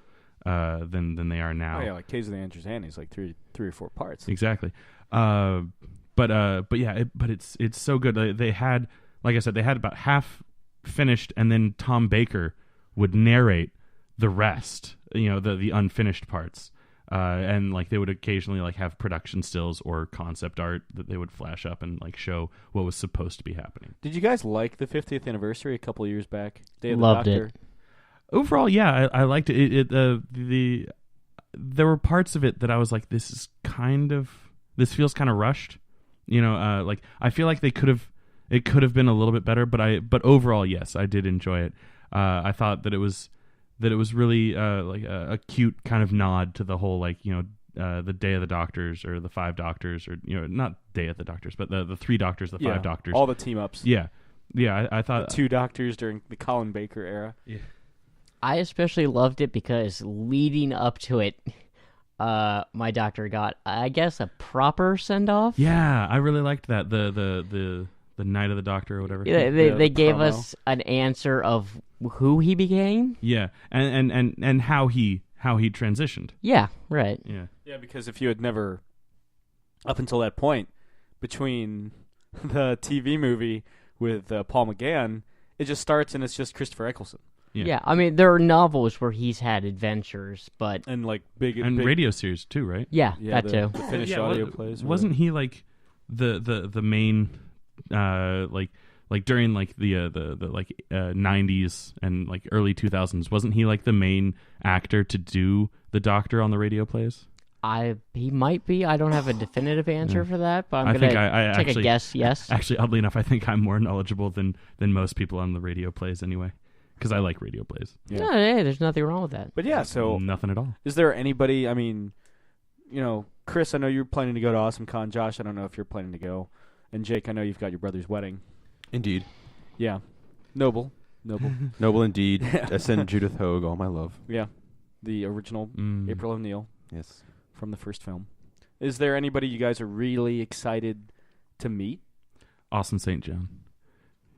than they are now. Oh yeah, like Caves of the Andrews Annie's like 3 or 4 parts. Exactly. But yeah, it's so good. They had, like I said, they had about half finished, and then Tom Baker would narrate the rest, the unfinished parts, and like they would occasionally like have production stills or concept art that they would flash up and like show what was supposed to be happening. Did you guys like the 50th anniversary a couple of years back? Day of Loved the Doctor? it. Overall, yeah, I liked it. There were parts of it that I was like, this feels kind of rushed. Like I feel like it could have been a little bit better, but overall, yes, I did enjoy it. I thought that it was really like a cute kind of nod to the whole like the Day of the Doctors, or the 5 Doctors, or not Day of the Doctors, but the 3 Doctors, the 5 Doctors, all the team ups. Yeah. I thought the 2 Doctors during the Colin Baker era. Yeah. I especially loved it because leading up to it, my doctor got, I guess, a proper send off. Yeah, I really liked that. The Night of the Doctor or whatever. Yeah, they gave us an answer of who he became. Yeah, and how he transitioned. Yeah, right. Yeah, because if you had never, up until that point, between the TV movie with Paul McGann, it just starts and it's just Christopher Eccleston. Yeah, I mean, there are novels where he's had adventures, but and like big radio series too, right? Yeah, that too. The finished audio plays. Wasn't he like the main like like during like the 90s and like early 2000s, wasn't he like the main actor to do the Doctor on the radio plays? He might be. I don't have a definitive answer for that, but I'm think gonna I take actually, a guess. Yes. Actually, oddly enough, I think I'm more knowledgeable than most people on the radio plays anyway, because I like radio plays. Yeah. No, hey, there's nothing wrong with that. But yeah, so Nothing at all. is there anybody? I mean, Chris, I know you're planning to go to AwesomeCon. Josh, I don't know if you're planning to go, and Jake, I know you've got your brother's wedding. Indeed. Yeah, noble. Noble indeed. I send Judith Hogue all my love. Yeah, the original April O'Neil Yes. from the first film. Is there anybody you guys are really excited to meet? Awesome St. John.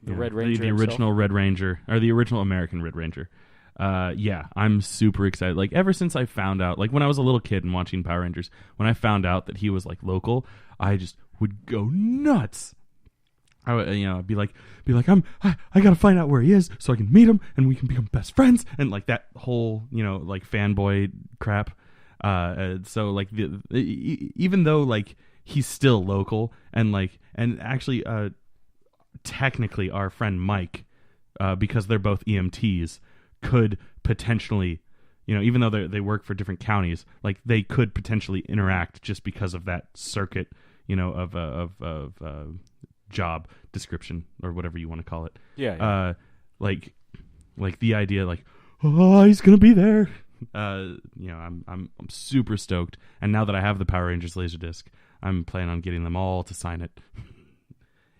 The Red Ranger the original Red Ranger, or the original American Red Ranger. Yeah, I'm super excited. Like, ever since I found out, like when I was a little kid and watching Power Rangers, when I found out that he was like local, I just would go nuts. I would, I'd be like, I gotta find out where he is so I can meet him and we can become best friends, and like that whole, like fanboy crap. So like even though like he's still local and actually technically our friend Mike, because they're both EMTs, could potentially, even though they work for different counties, like they could potentially interact just because of that circuit, of job description or whatever you want to call it. Yeah. Like the idea, like, oh, he's gonna be there. I'm super stoked, and now that I have the Power Rangers Laserdisc, I'm planning on getting them all to sign it,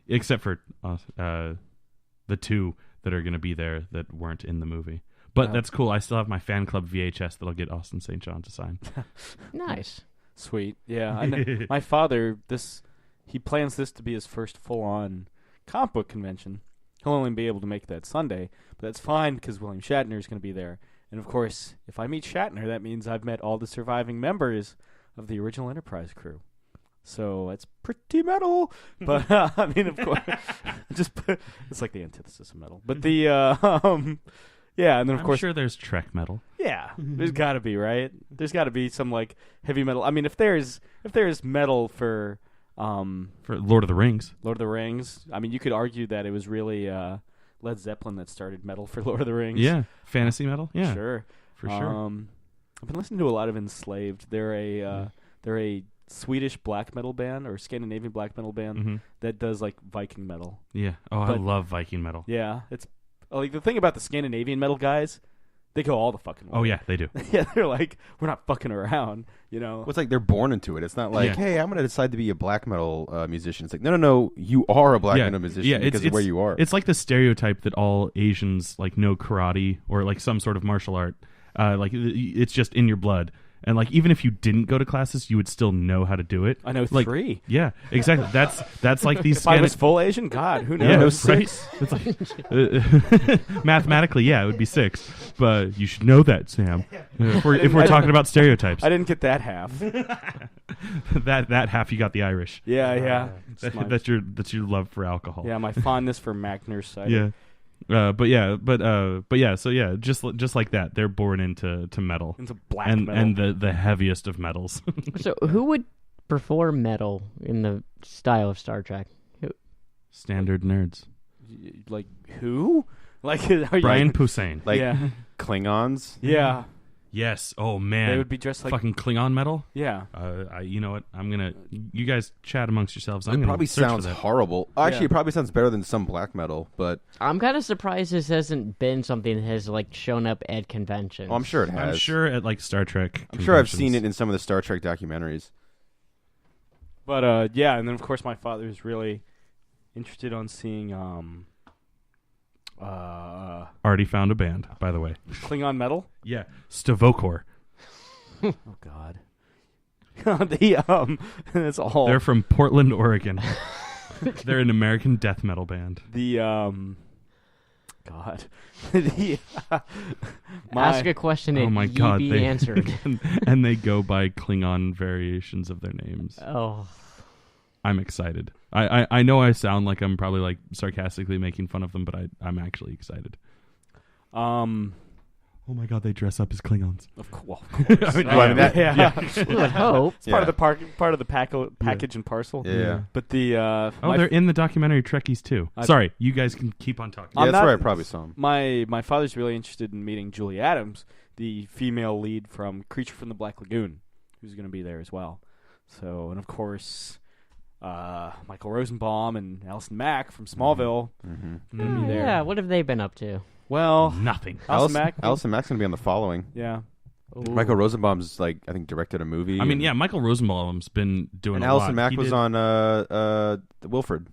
except for the two that are gonna be there that weren't in the movie. But that's cool. I still have my fan club VHS that I'll get Austin St. John to sign. Nice. Sweet. Yeah. I know. My father, he plans this to be his first full-on comic book convention. He'll only be able to make that Sunday, but that's fine because William Shatner is going to be there. And, of course, if I meat Shatner, that means I've met all the surviving members of the original Enterprise crew. So that's pretty metal. But, I mean, of course, it's like the antithesis of metal. But yeah, and then, of I'm course... sure there's Trek metal. Yeah, there's got to be, right? There's got to be some, like, heavy metal. I mean, if there's metal for Lord of the Rings. Lord of the Rings, I mean, you could argue that it was really Led Zeppelin that started metal for Lord of the Rings. Yeah, fantasy metal. Yeah, sure, for sure. I've been listening to a lot of Enslaved. They're a Swedish black metal band or Scandinavian black metal band that does like Viking metal. Yeah. Oh, I love Viking metal. Yeah, it's like the thing about the Scandinavian metal guys. They go all the fucking way. Oh, yeah, they do. Yeah, they're like, we're not fucking around, Well, it's like they're born into it. It's not like, Yeah. hey, I'm going to decide to be a black metal musician. It's like, no, you are a black metal musician because of where you are. It's like the stereotype that all Asians like know karate or like some sort of martial art. Like it's just in your blood. And like even if you didn't go to classes, you would still know how to do it. I know like, 3. Yeah, exactly. That's like these. If I was full Asian, God, who knows? Yeah, know right? 6. It's like, mathematically, yeah, it would be 6. But you should know that, Sam. If we're talking about stereotypes, I didn't get that half. that half you got the Irish. Yeah. That's your love for alcohol. Yeah, my fondness for Magner's cider. Yeah. But yeah, so yeah, just like that, they're born into metal, Into black and metal. and the heaviest of metals. So who would perform metal in the style of Star Trek? Standard nerds. Like who? Like are Brian you, Posehn. Like yeah, Klingons. yeah. Yes. Oh man, They would be dressed like fucking Klingon metal. yeah. You know what? You guys chat amongst yourselves. I'm It gonna probably search for sounds that. horrible. Actually, Yeah. it probably sounds better than some black metal, but I'm kind of surprised this hasn't been something that has like shown up at conventions. I'm sure it has. I'm sure at like Star Trek. I'm sure I've seen conventions. it in some of the Star Trek documentaries. But yeah, and then of course my father is really interested on seeing Already found a band, by the way. Klingon metal. Yeah, Stavokor. Oh God. That's all. They're from Portland, Oregon. They're an American death metal band. God. the, Ask a question and Oh my ye God, be they answered. and they go by Klingon variations of their names. Oh, I'm excited. I know I sound like I'm probably like sarcastically making fun of them, but I'm actually excited. Oh my God, they dress up as Klingons. Of course. I mean, You would hope. It's part of the part of the package and parcel. Yeah. But the they're in the documentary Trekkies too. Sorry, you guys can keep on talking. Yeah, that's not- where I probably saw him. my father's really interested in meeting Julie Adams, the female lead from Creature from the Black Lagoon, who's going to be there as well. So, and of course, Michael Rosenbaum and Allison Mack from Smallville Mm-hmm. going to be there. Yeah, what have they been up to? Well, Nothing. Allison Mack. Allison Mack's going to be on the following. Yeah. Michael Rosenbaum's I think directed a movie. I mean, yeah, Michael Rosenbaum's been doing and a Allison lot. Mack He was did- on Wilfred.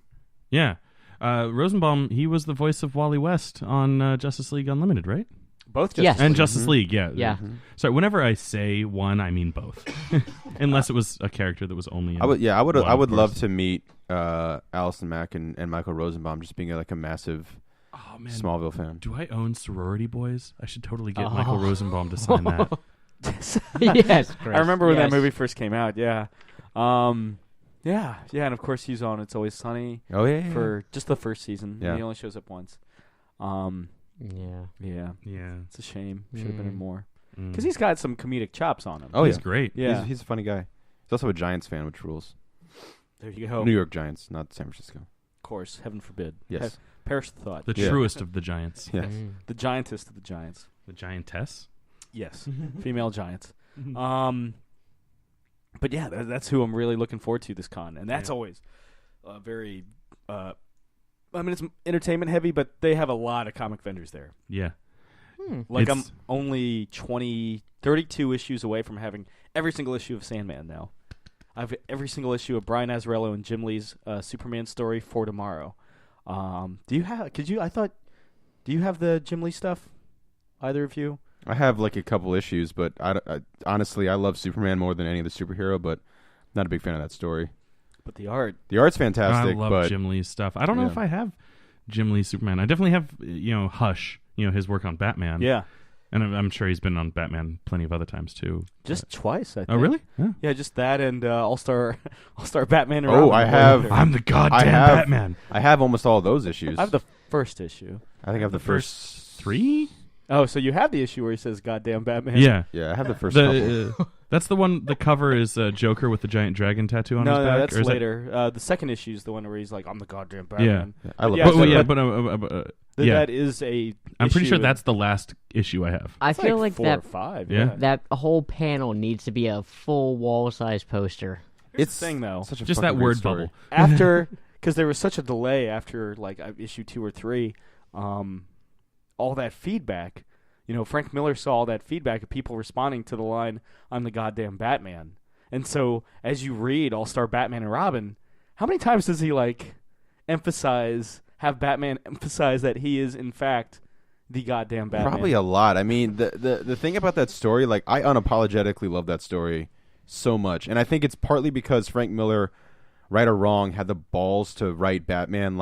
Yeah. Rosenbaum, he was the voice of Wally West on Justice League Unlimited, right? Both Yes. Justice And League. Justice League, yeah. Yeah. Sorry, whenever I say one, I mean both. Unless it was a character that was only in I would one, love of course. to meet Allison Mack and Michael Rosenbaum, just being like a massive Oh, man. Smallville fan. Do I own Sorority Boys? I should totally get Michael Rosenbaum to sign that. Yes, Chris. I remember when yes. that movie first came out. Yeah. Yeah, and of course he's on It's Always Sunny Oh yeah. for just the first season. Yeah. He only shows up once. Yeah. Yeah, Yeah. it's a shame. Should have been in more. Mm. Because he's got some comedic chops on him. Oh He's yeah. great. Yeah. He's a funny guy. He's also a Giants fan, which rules. There you go. New York Giants, not San Francisco. Of course, heaven forbid. Yes. Perish the thought. The Yeah. truest of the Giants. Yes. Mm. The giantess of the giants. The Giantess? Yes, female giants. But yeah, that's who I'm really looking forward to this con, and that's Yeah. always very. I mean, it's entertainment heavy, but they have a lot of comic vendors there. Yeah. Like I'm It's- only 32 issues away from having every single issue of Sandman now. I have every single issue of Brian Azzarello and Jim Lee's Superman story for tomorrow. Do you have? Do you have the Jim Lee stuff? Either of you? I have like a couple issues, but I honestly I love Superman more than any other superhero, but not a big fan of that story. But the art. The art's fantastic, I love but Jim Lee's stuff. I don't know Yeah. if I have Jim Lee's Superman. I definitely have, Hush, his work on Batman. Yeah, And I'm sure he's been on Batman plenty of other times, too. just twice. I think. Oh, really? Yeah. Yeah, just that and All Star Batman. And Oh, Robin I were have- there. I'm the goddamn I have- Batman. I have almost all of those issues. I have the first issue. I think I have the first 3? Oh, so you have the issue where he says "Goddamn Batman"? Yeah. Yeah, I have the first couple. That's the one, the cover is Joker with the giant dragon tattoo on his No, back? that's or is that- later. The second issue is the one where he's like, "I'm the goddamn Batman." I love yeah, that. so- But, yeah, but- but yeah. That is a. I'm pretty issue sure in- that's the last issue I have. I it's feel like 4 that or 5. Yeah. that whole panel needs to be a full wall-size poster. Here's It's the thing, though. such a Just fucking that great word story. bubble. After, because there was such a delay after like issue 2 or 3, all that feedback. Frank Miller saw all that feedback of people responding to the line, "I'm the goddamn Batman." And so, as you read All-Star Batman and Robin, how many times does he have Batman emphasize that he is in fact the goddamn Batman? Probably a lot. I mean, the thing about that story, like I unapologetically love that story so much, and I think it's partly because Frank Miller, right or wrong, had the balls to write Batman.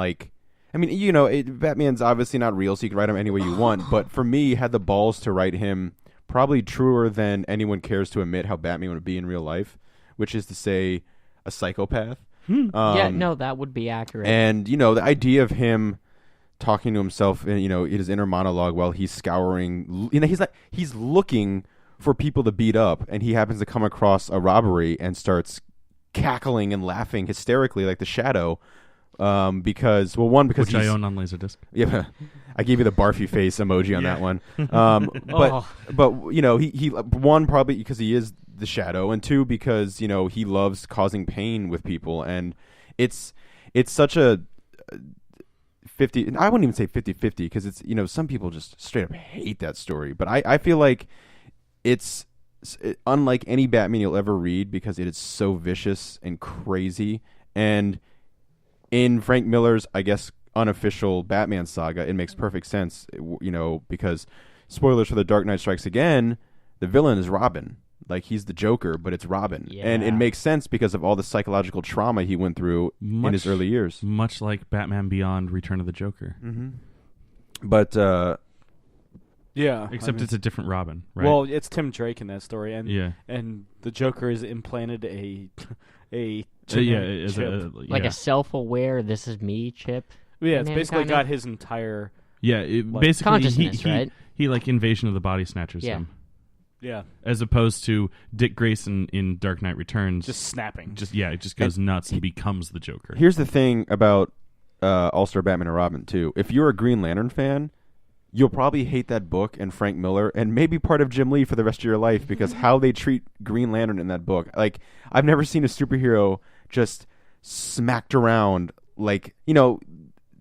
Batman's obviously not real, so you can write him any way you want. But for me, had the balls to write him probably truer than anyone cares to admit how Batman would be in real life, which is to say, a psychopath. Yeah, no, that would be accurate. And the idea of him talking to himself, in his inner monologue while he's scouring, he's looking for people to beat up, and he happens to come across a robbery and starts cackling and laughing hysterically like the Shadow. Because Which I own on Laserdisc. Yeah, I gave you the barfy face emoji on that one. But he one, probably because he is the Shadow, and two, because he loves causing pain with people, and it's such a 50. I wouldn't even say 50-50 because it's some people just straight up hate that story, but I feel like it's unlike any Batman you'll ever read because it is so vicious and crazy. And in Frank Miller's, I guess, unofficial Batman saga, it makes perfect sense, because spoilers for The Dark Knight Strikes Again, the villain is Robin. Like, he's the Joker, but it's Robin. And it Yeah. makes sense because of all the psychological trauma he went through in his early years. Much like Batman Beyond Return of the Joker. Mm-hmm. But, Yeah. Except it's a different Robin, right? Well, it's Tim Drake in that story, and yeah. and the Joker is implanted a Yeah, genetic chip. like yeah. a self-aware, this is me chip. Yeah, it's Man, basically kinda. got his entire. Yeah, like, basically consciousness, right? He like Invasion of the Body Snatchers Yeah. him. Yeah, As opposed to Dick Grayson in Dark Knight Returns. just snapping. It just goes nuts and becomes the Joker. Here's the thing about All-Star Batman and Robin, too. If you're a Green Lantern fan, you'll probably hate that book and Frank Miller and maybe part of Jim Lee for the rest of your life because how they treat Green Lantern in that book. Like, I've never seen a superhero just smacked around like,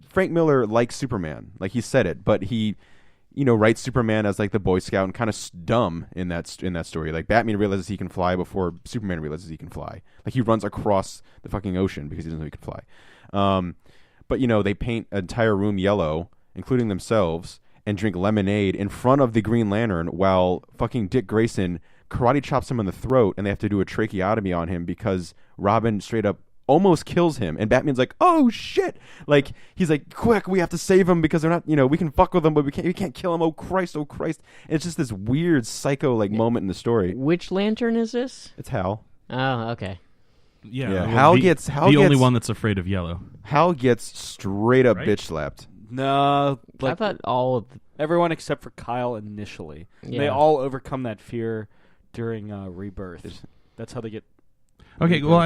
Frank Miller likes Superman. Like, he said it, but he... writes Superman as like the Boy Scout and kind of dumb in that story. Like Batman realizes he can fly before Superman realizes he can fly. Like he runs across the fucking ocean because he doesn't know he can fly. But they paint an entire room yellow, including themselves, and drink lemonade in front of the Green Lantern while fucking Dick Grayson karate chops him in the throat, and they have to do a tracheotomy on him because Robin straight up almost kills him, and Batman's like, "Oh shit!" Like he's like, "Quick, we have to save him because they're not, we can fuck with them, but we can't kill him. Oh Christ, oh Christ!" And it's just this weird psycho moment in the story. Which lantern is this? It's Hal. Oh, okay. Yeah, Yeah. well, Hal the gets only one that's afraid of yellow. Hal gets straight up Right? bitch slapped. No, I thought all of everyone except for Kyle initially. Yeah. They all overcome that fear during Rebirth. That's how they get. Okay, well,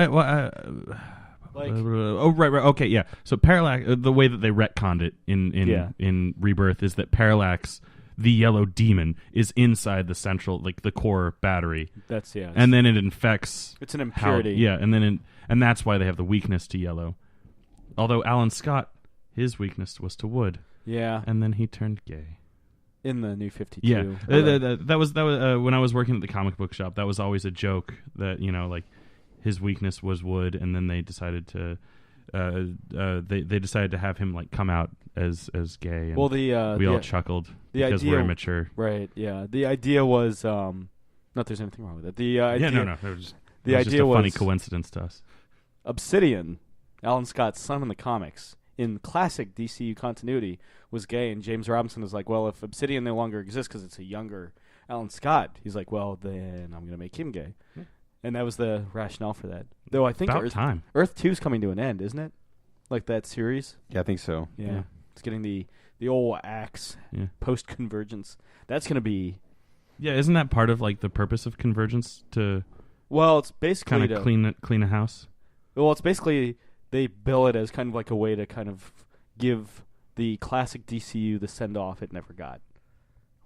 Like, right, okay, yeah. So Parallax, the way that they retconned it in Rebirth is that Parallax, the yellow demon, is inside the central, like the core battery, that's and then it infects. it's an How, impurity. and that's why they have the weakness to yellow. Although Alan Scott, his weakness was to wood, Yeah, and then he turned gay. in the New 52. Yeah, that was when I was working at the comic book shop. That was always a joke that like his weakness was wood, and then they decided to they decided to have him like come out as gay. And Well, we we all chuckled the because idea- we're immature. right. Yeah, the idea was not that there's anything wrong with it. The idea, Yeah, no, it was The it was just idea a funny was- coincidence to us. Obsidian, Alan Scott's son in the comics, in classic DCU continuity, was gay, and James Robinson was like, well, if Obsidian no longer exists because it's a younger Alan Scott, he's like, well, then I'm going to make him gay. And that was the rationale for that. Though I think About time. Earth 2 is coming to an end, isn't it? Like that series? Yeah, I think so. Yeah. It's getting the old axe Yeah. post-convergence. That's going to be... Yeah, isn't that part of like the purpose of convergence to Well, it's basically... kind of clean a house? Well, it's basically... They bill it as kind of like a way to kind of give the classic DCU the send-off it never got.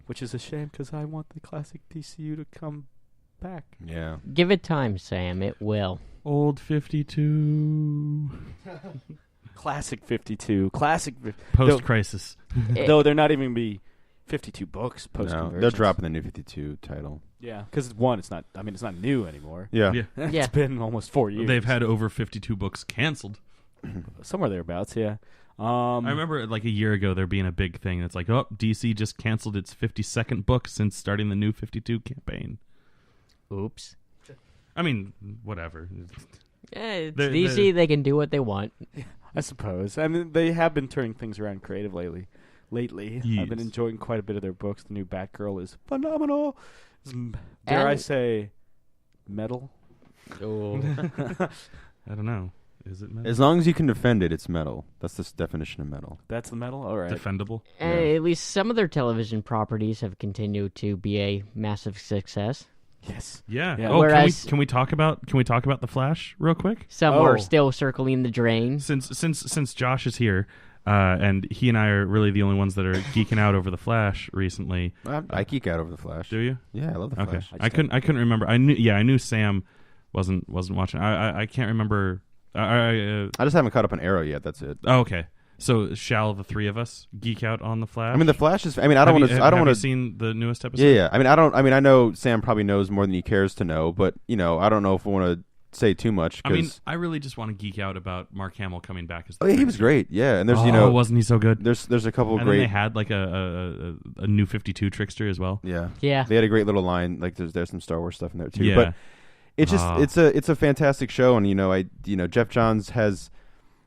Which is a shame, because I want the classic DCU to come back. Yeah. Give it time, Sam. It will. Old 52. Classic 52. Classic... Post-crisis. Though they're not even be 52 books post-convergence. No, they're dropping the New 52 title. Yeah, because one, it's not new anymore. Yeah. It's Yeah. been almost 4 years. They've had over 52 books canceled. somewhere thereabouts, yeah. I remember like a year ago there being a big thing that's like, oh, DC just canceled its 52nd book since starting the New 52 campaign. Oops. I mean, whatever. It's They're- DC. They can do what they want. I suppose. I mean, they have been turning things around creative lately. I've been Yes. enjoying quite a bit of their books. The new Batgirl is phenomenal. Dare I And- say, metal? Oh. I don't know. Is it metal? As long as you can defend it, it's metal. That's the definition of metal. That's the metal? All right. Defendable? At least some of their television properties have continued to be a massive success. Yes. Yeah. Yeah. Oh, Whereas- can we talk about the Flash real quick? Some Oh. are still circling the drain. Since Josh is here, and he and I are really the only ones that are geeking out over the Flash recently. I geek out over the Flash. Do you? Yeah, I love the Okay. Flash. I I couldn't remember. I knew Sam wasn't watching. I can't remember. I just haven't caught up on Arrow yet. That's it. Oh, okay. So shall the three of us geek out on the Flash? I mean, the Flash is. I mean, I don't want to. I don't Have want you to. seen the newest episode? Yeah. I mean, I don't. I mean, I know Sam probably knows more than he cares to know, but I don't know if I want to say too much. I mean, 'cause- I really just want to geek out about Mark Hamill coming back as. The oh, yeah, he was Trickster. great. Yeah, and there's wasn't he so good? there's a couple And great. then they had like a new 52 Trickster as well. Yeah. Yeah. They had a great little line. Like there's some Star Wars stuff in there too. Yeah. But it's just Ah. it's a fantastic show, and Jeff Johns has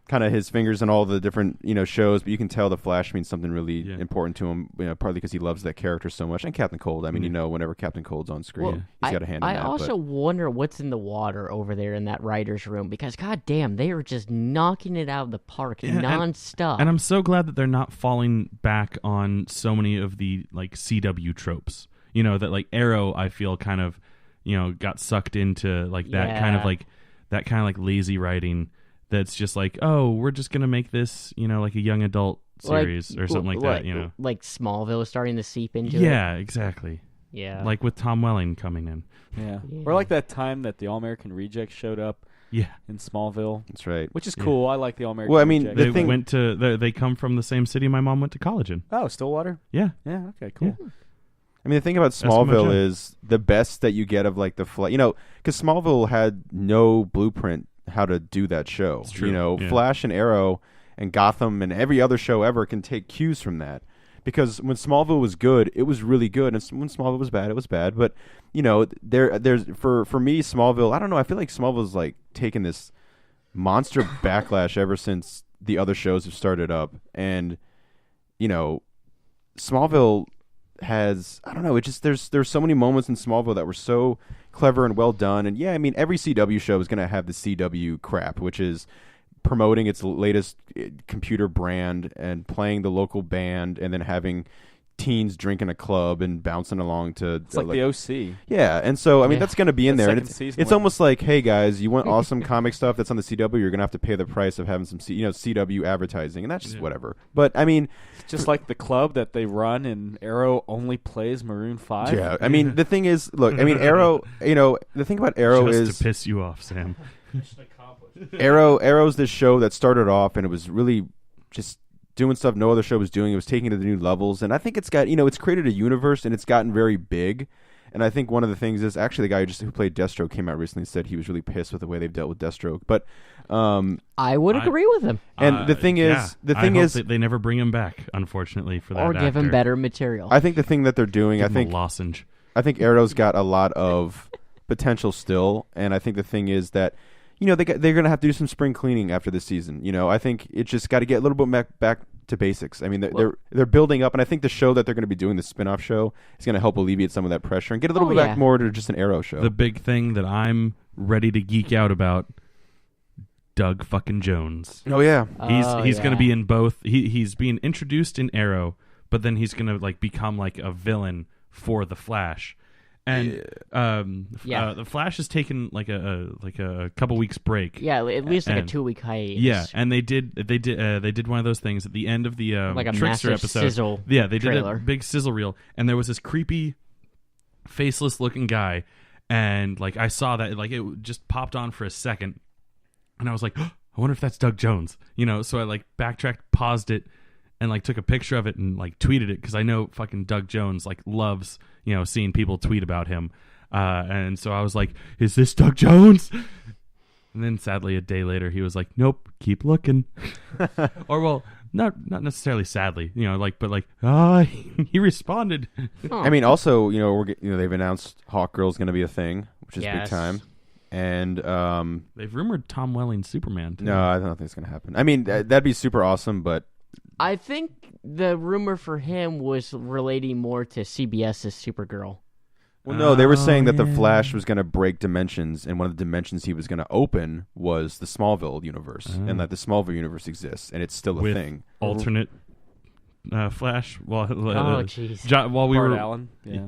kind of his fingers in all the different shows, but you can tell the Flash means something really important to him. Partly because he loves that character so much, and Captain Cold. I mean, whenever Captain Cold's on screen, he's got a hand in that. I also wonder what's in the water over there in that writer's room, because goddamn, they are just knocking it out of the park nonstop. And I'm so glad that they're not falling back on so many of the like CW tropes. That like Arrow, I feel kind of got sucked into like that kind of like lazy writing. That's just like, oh, we're just gonna make this, like a young adult series or something like that, Like Smallville is starting to seep into it. Yeah, exactly. Yeah. Like with Tom Welling coming in. Yeah. Or like that time that the All American Rejects showed up. Yeah. In Smallville. That's right. Which is cool. I like the All American. Well, I mean, Rejects. They come from the same city my mom went to college in. Oh, Stillwater. Yeah. Yeah. Okay. Cool. Yeah. I mean, the thing about Smallville is the best that you get of like the because Smallville had no blueprint how to do that show. It's true. Flash and Arrow and Gotham and every other show ever can take cues from that. Because when Smallville was good, it was really good, and when Smallville was bad, it was bad. But there's for me, Smallville. I don't know. I feel like Smallville's like taken this monster backlash ever since the other shows have started up, and Smallville has, I don't know, it just there's so many moments in Smallville that were so clever and well done. And yeah, I mean, every CW show is going to have the CW crap, which is promoting its latest computer brand and playing the local band and then having teens drinking a club and bouncing along to it's like the OC. Yeah, and so I mean that's going to be in there, and it's almost like, hey guys, you want awesome comic stuff that's on the CW, you're going to have to pay the price of having some CW advertising, and that's just whatever. But I mean, it's just like the club that they run, and Arrow only plays Maroon 5. Yeah, I mean the thing is, look, I mean Arrow, the thing about Arrow just is to piss you off, Sam. Arrow's this show that started off and it was really just doing stuff no other show was doing. It was taking it to the new levels, and I think it's got it's created a universe and it's gotten very big. And I think one of the things is actually the guy who played Deathstroke came out recently and said he was really pissed with the way they've dealt with Deathstroke. But I would agree with him. And the thing is, they never bring him back, unfortunately, for that. Or give him better material. I think the thing that they're doing, give him a lozenge. I think Arrow's got a lot of potential still, and I think the thing is that they're going to have to do some spring cleaning after this season. I think it's just got to get a little bit back to basics. I mean, they're building up, and I think the show that they're going to be doing, the spin-off show, is going to help alleviate some of that pressure and get a little bit back more to just an Arrow show. The big thing that I'm ready to geek out about, Doug fucking Jones. Oh yeah, he's going to be in both. He's being introduced in Arrow, but then he's going to like become like a villain for the Flash. And the Flash has taken like a couple weeks break. Yeah, at least like a 2-week hiatus. Yeah, and they did one of those things at the end of the like a Trickster massive episode. Sizzle Yeah, they trailer. did a big sizzle reel, and there was this creepy, faceless looking guy, and like I saw that, like it just popped on for a second, and I was like, oh, I wonder if that's Doug Jones. So I like backtracked, paused it, and like took a picture of it and like tweeted it because I know fucking Doug Jones like loves seeing people tweet about him, and so I was like, is this Doug Jones? And then sadly a day later he was like, nope, keep looking. Or well, not necessarily sadly, but he responded. Oh. I mean, also they've announced Hawkgirl's going to be a thing, which is big time. And they've rumored Tom Welling Superman too. No, I don't think it's going to happen. I mean, that'd be super awesome, but I think the rumor for him was relating more to CBS's Supergirl. Well, no, they were saying that the Flash was going to break dimensions, and one of the dimensions he was going to open was the Smallville universe, and that the Smallville universe exists, and it's still a thing. Alternate Flash. Well, jeez. While we Bart were Allen. Yeah.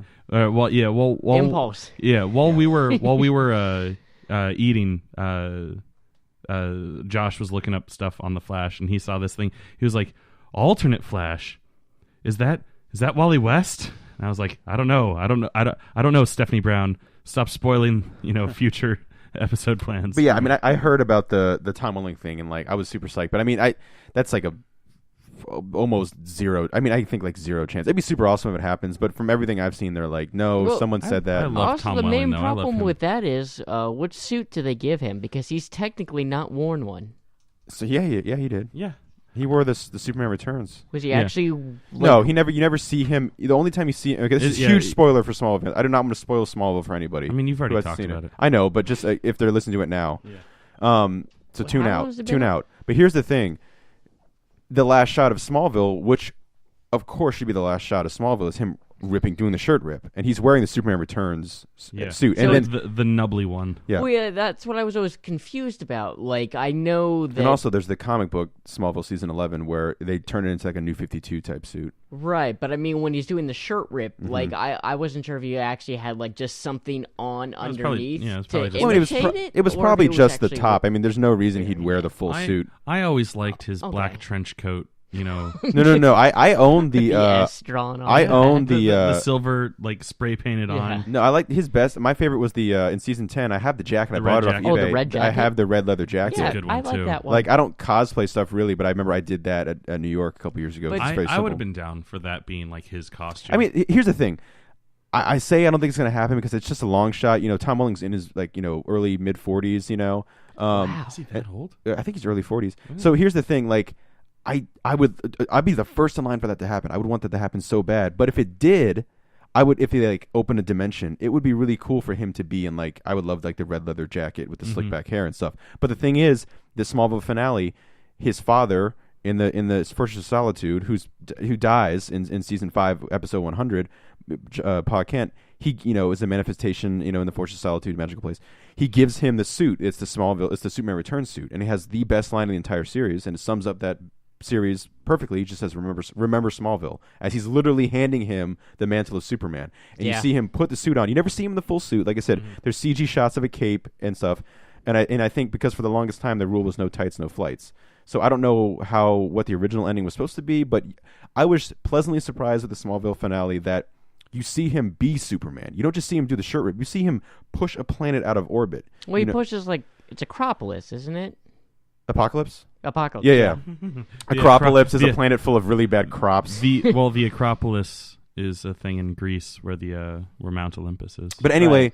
Impulse. Yeah, while we were eating. Josh was looking up stuff on the Flash, and he saw this thing. He was like, alternate Flash, is that Wally West? And I was like, I don't know, Stephanie Brown, stop spoiling future episode plans. But yeah, I mean, I heard about the Tom Welling thing, and like I was super psyched, but I mean, that's like a almost zero. I mean, I think like zero chance. It'd be super awesome if it happens, but from everything I've seen, they're like, no, someone said that. I love also, Tom the Welling, main though. problem with that is, what suit do they give him? Because he's technically not worn one. So yeah, he did. Yeah. He wore the Superman Returns. Was he actually? No, you never see him. The only time you see him, okay, this is a huge spoiler for Smallville. I do not want to spoil Smallville for anybody. I mean, you've already talked about it. I know, but just if they're listening to it now. Yeah. So tune out. But here's the thing: the last shot of Smallville, which of course should be the last shot of Smallville, is him doing the shirt rip, and he's wearing the Superman Returns suit, So and then the nubbly one. yeah. Well, yeah, that's what I was always confused about. Like, I know that... And also, there's the comic book Smallville season 11 where they turn it into like a New 52 type suit. Right, but I mean, when he's doing the shirt rip, like, I wasn't sure if you actually had, like, just something on underneath it was to probably just- imitate it was or if probably was just the actually top. I mean, there's no reason he'd wear the full suit. I always liked his Okay. black trench coat. You know, No. I own the. the S drawn on I it. own the the. silver like spray painted on. No, I like his best. My favorite was the in season 10. I have the jacket. I The bought it red off jacket. eBay. Oh, the red I jacket? have the red leather jacket. Yeah, a good one, I like too. that one. Like I don't cosplay stuff really, but I remember I did that at New York a couple years ago. But- It's very I would simple. have been down for that being like his costume. I mean, here's the thing. I say I don't think it's going to happen because it's just a long shot. You know, Tom Welling's in his early mid 40s. You know, Wow. is he that old? I think he's early 40s. So here's the thing. Like, I'd be the first in line for that to happen. I would want that to happen so bad. But if it did, if they like open a dimension, it would be really cool for him to be in like I would love like the red leather jacket with the slick back hair and stuff. But the thing is, the Smallville finale, his father in the Fortress of Solitude, who dies in season 5, episode 100, Pa Kent. He is a manifestation in the Fortress of Solitude, magical place. He gives him the suit. It's the Superman Returns suit, and it has the best line in the entire series, and it sums up that series perfectly. He just says remember Smallville, as he's literally handing him the mantle of Superman, and you see him put the suit on. You never see him in the full suit. Like I said, there's CG shots of a cape and stuff, and I think because for the longest time the rule was no tights, no flights. So I don't know what the original ending was supposed to be, but I was pleasantly surprised with the Smallville finale that you see him be Superman. You don't just see him do the shirt rip. You see him push a planet out of orbit. Well, he pushes, like, it's Acropolis, isn't it? Apocalypse? Apocalypse. Yeah. Acropolis is a the- planet full of really bad crops. The Acropolis is a thing in Greece where where Mount Olympus is. But anyway,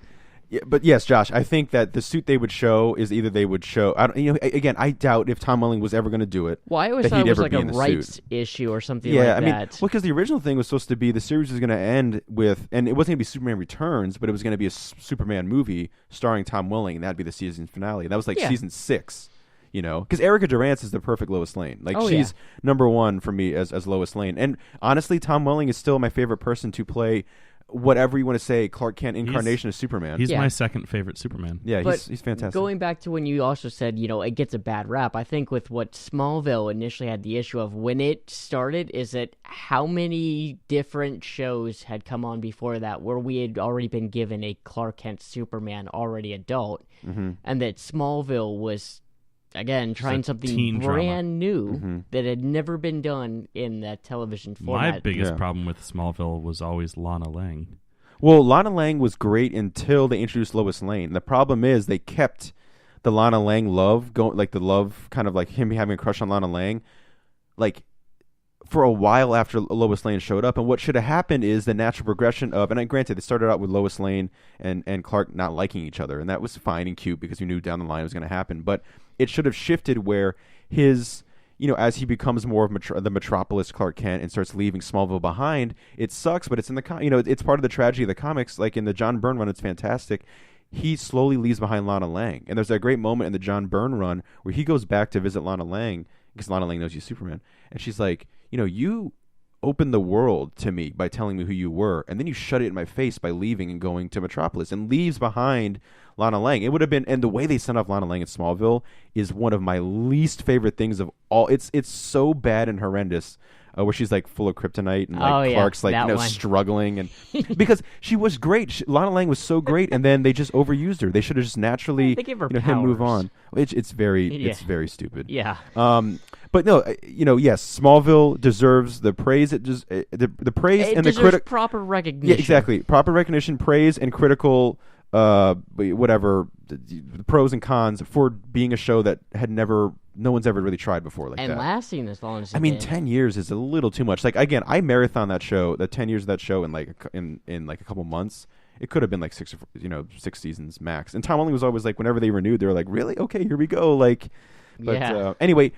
but yes, Josh, I think that the suit they would show is either they would show. Again, I doubt if Tom Welling was ever going to do it. Well, I always that thought he'd it was ever like be a in the rights suit. issue or something Yeah, like I mean, that. because the original thing was supposed to be the series was going to end with, and it wasn't going to be Superman Returns, but it was going to be a Superman movie starring Tom Welling, and that'd be the season finale. And that was like season 6. Because Erica Durance is the perfect Lois Lane. Like she's number one for me as Lois Lane. And honestly, Tom Welling is still my favorite person to play whatever you want to say, Clark Kent incarnation of Superman. He's my second favorite Superman. Yeah, But he's fantastic. Going back to when you also said, it gets a bad rap, I think with what Smallville initially had the issue of when it started is that how many different shows had come on before that where we had already been given a Clark Kent Superman already adult, and that Smallville was, again, trying something teen brand new that had never been done in that television format. My biggest problem with Smallville was always Lana Lang. Well, Lana Lang was great until they introduced Lois Lane. The problem is they kept the Lana Lang love going, like the love, kind of like him having a crush on Lana Lang, like for a while after Lois Lane showed up. And what should have happened is the natural progression of, and granted, they started out with Lois Lane and Clark not liking each other, and that was fine and cute because you knew down the line it was going to happen. But it should have shifted where his, as he becomes more of the Metropolis Clark Kent and starts leaving Smallville behind, it sucks, but it's in the it's part of the tragedy of the comics. Like in the John Byrne run, it's fantastic. He slowly leaves behind Lana Lang, and there's a great moment in the John Byrne run where he goes back to visit Lana Lang because Lana Lang knows he's Superman, and she's like, you opened the world to me by telling me who you were, and then you shut it in my face by leaving and going to Metropolis, and leaves behind Lana Lang. It would have been, and the way they sent off Lana Lang in Smallville is one of my least favorite things of all. It's so bad and horrendous, where she's like full of kryptonite and like Clark's like struggling, and because she was great, Lana Lang was so great, and then they just overused her. They should have just naturally they gave her him move powers. on. It's very stupid. Yeah. But no, yes, Smallville deserves the praise. The praise It and the deserves proper recognition. Yeah, exactly. Proper recognition, praise, and critical, whatever, the pros and cons for being a show that no one's ever really tried before like and that. lasting as long as it I mean, did. 10 years is a little too much. Like again, I marathon that show, the 10 years of that show in like a couple months. It could have been like 6 seasons max. And Tom Welling was always like, whenever they renewed, they were like, really? Okay, here we go. Like, but anyway.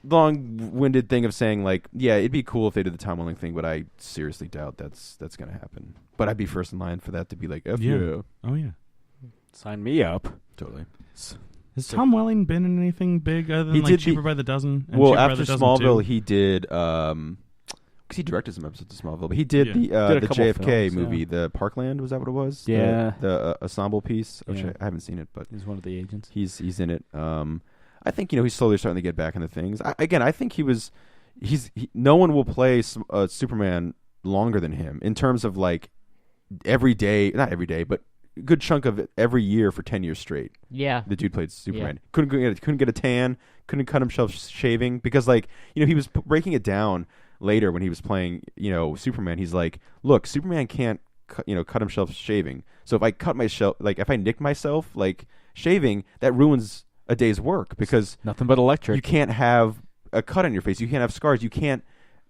Long-winded thing of saying like, yeah, it'd be cool if they did the Tom Welling thing, but I seriously doubt that's going to happen. But I'd be first in line for that to be like, F yeah. Oh yeah. Sign me up. Totally. Has Tom Welling been in anything big other than He like did Cheaper by the Dozen? And Well, Cheaper by after the Dozen Smallville, 2? he did. Because he directed some episodes of Smallville, but he did Yeah. the Did a the couple JFK films, movie, yeah. the Parkland. Was that what it was? Yeah. The ensemble piece, which Yeah. I haven't seen it, but He's one of the agents. he's in it. I think he's slowly starting to get back into things. I think no one will play Superman longer than him in terms of like every day, not every day, but a good chunk of it every year for 10 years straight. Yeah. The dude played Superman. Couldn't get a tan. Couldn't cut himself shaving because like he was breaking it down later when he was playing Superman. He's like, look, Superman can't cut himself shaving. So if I cut myself, like if I nick myself like shaving, that ruins a day's work because Nothing but electric. you can't have a cut on your face. You can't have scars. You can't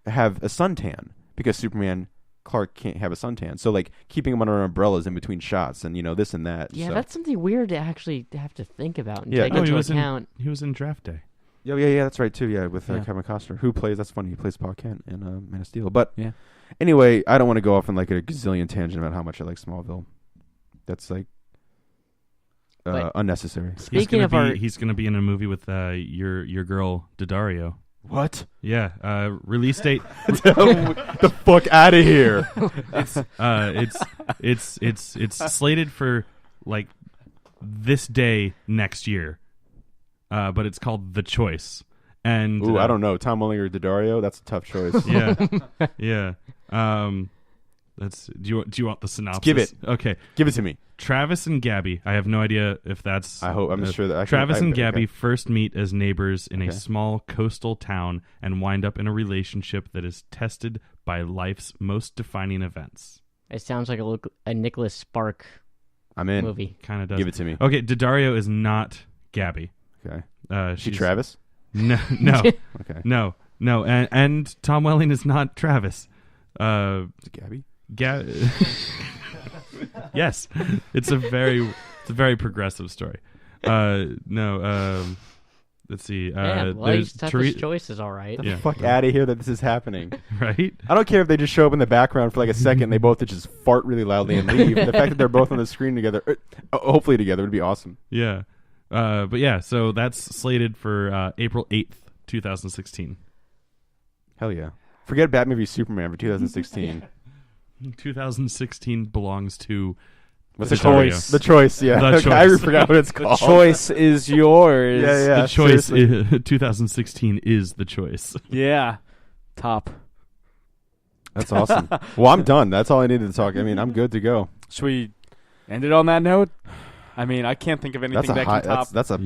have a suntan because Clark can't have a suntan. So like keeping him under umbrellas in between shots and this and that. Yeah, so. that's something weird to actually have to think about and Yeah. take No, into account. he was in Draft Day. Yeah, that's right too. Yeah, with Yeah. Kevin Costner, who plays. That's funny. He plays Pa Kent in Man of Steel. But Yeah. anyway, I don't want to go off on like a gazillion tangent about how much I like Smallville. That's like But- unnecessary. Speaking of our, He's gonna be in a movie with your girl Daddario. What? Yeah, release date. the fuck out of here! It's slated for like this day next year, but it's called The Choice. And Ooh, I don't know. Tom Welling or Daddario? That's a tough choice. yeah. Do you want the synopsis? Give it. Okay. Give it to me. Travis and Gabby. I have no idea if that's. I'm sure that Travis and okay. Gabby first meet as neighbors in a Okay. small coastal town and wind up in a relationship that is tested by life's most defining events. it sounds like a Nicholas Spark I'm in. movie. Kind of does. Give it to me. Okay, Daddario is not Gabby. Okay. She's Travis? No, Okay. no, and Tom Welling is not Travis. Is it Gabby? Yes, it's a very progressive story. Let's see. Yeah, well, there's Toughest Choice is all right. Get the Yeah. fuck out of here that this is happening. right. I don't care if they just show up in the background for like a second and they both just fart really loudly and leave. The fact that they're both on the screen together, hopefully together, would be awesome. Yeah, but yeah. So that's slated for April 8th, 2016. Hell yeah. Forget Batman v Superman for 2016. 2016 belongs to What's the it called? choice. The choice, yeah. The Okay, I choice. forgot what it's The called. choice is yours. Yeah. The choice. seriously. 2016 is the choice. Yeah. Top. That's awesome. Well, I'm done. That's all I needed to talk. I mean, I'm good to go. Should we end it on that note? I mean, I can't think of anything That's a that high. can top. Yeah. That's a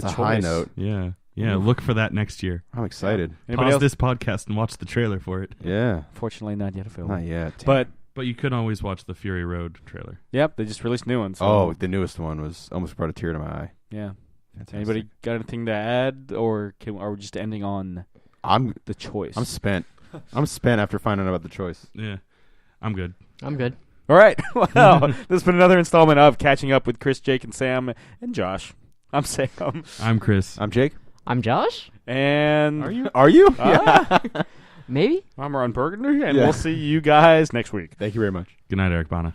The high choice. note. Yeah. Look for that next year. I'm excited. Anybody Pause else? this podcast and watch the trailer for it. Yeah. Fortunately, not yet available. Not yet. But But you could always watch the Fury Road trailer. yep, they just released new ones. So, Oh, the newest one was almost brought a tear to my eye. yeah. Fantastic. Anybody got anything to add, or are we just ending on I'm the choice? I'm spent. I'm spent after finding out about the choice. Yeah. I'm good. I'm good. All right. Well, this has been another installment of Catching Up with Chris, Jake, and Sam, and Josh. I'm Sam. I'm Chris. I'm Jake. I'm Josh? And Are you? Are you? Ah, Maybe? I'm Ron Burgundy, and Yeah. we'll see you guys next week. Thank you very much. Good night, Eric Bana.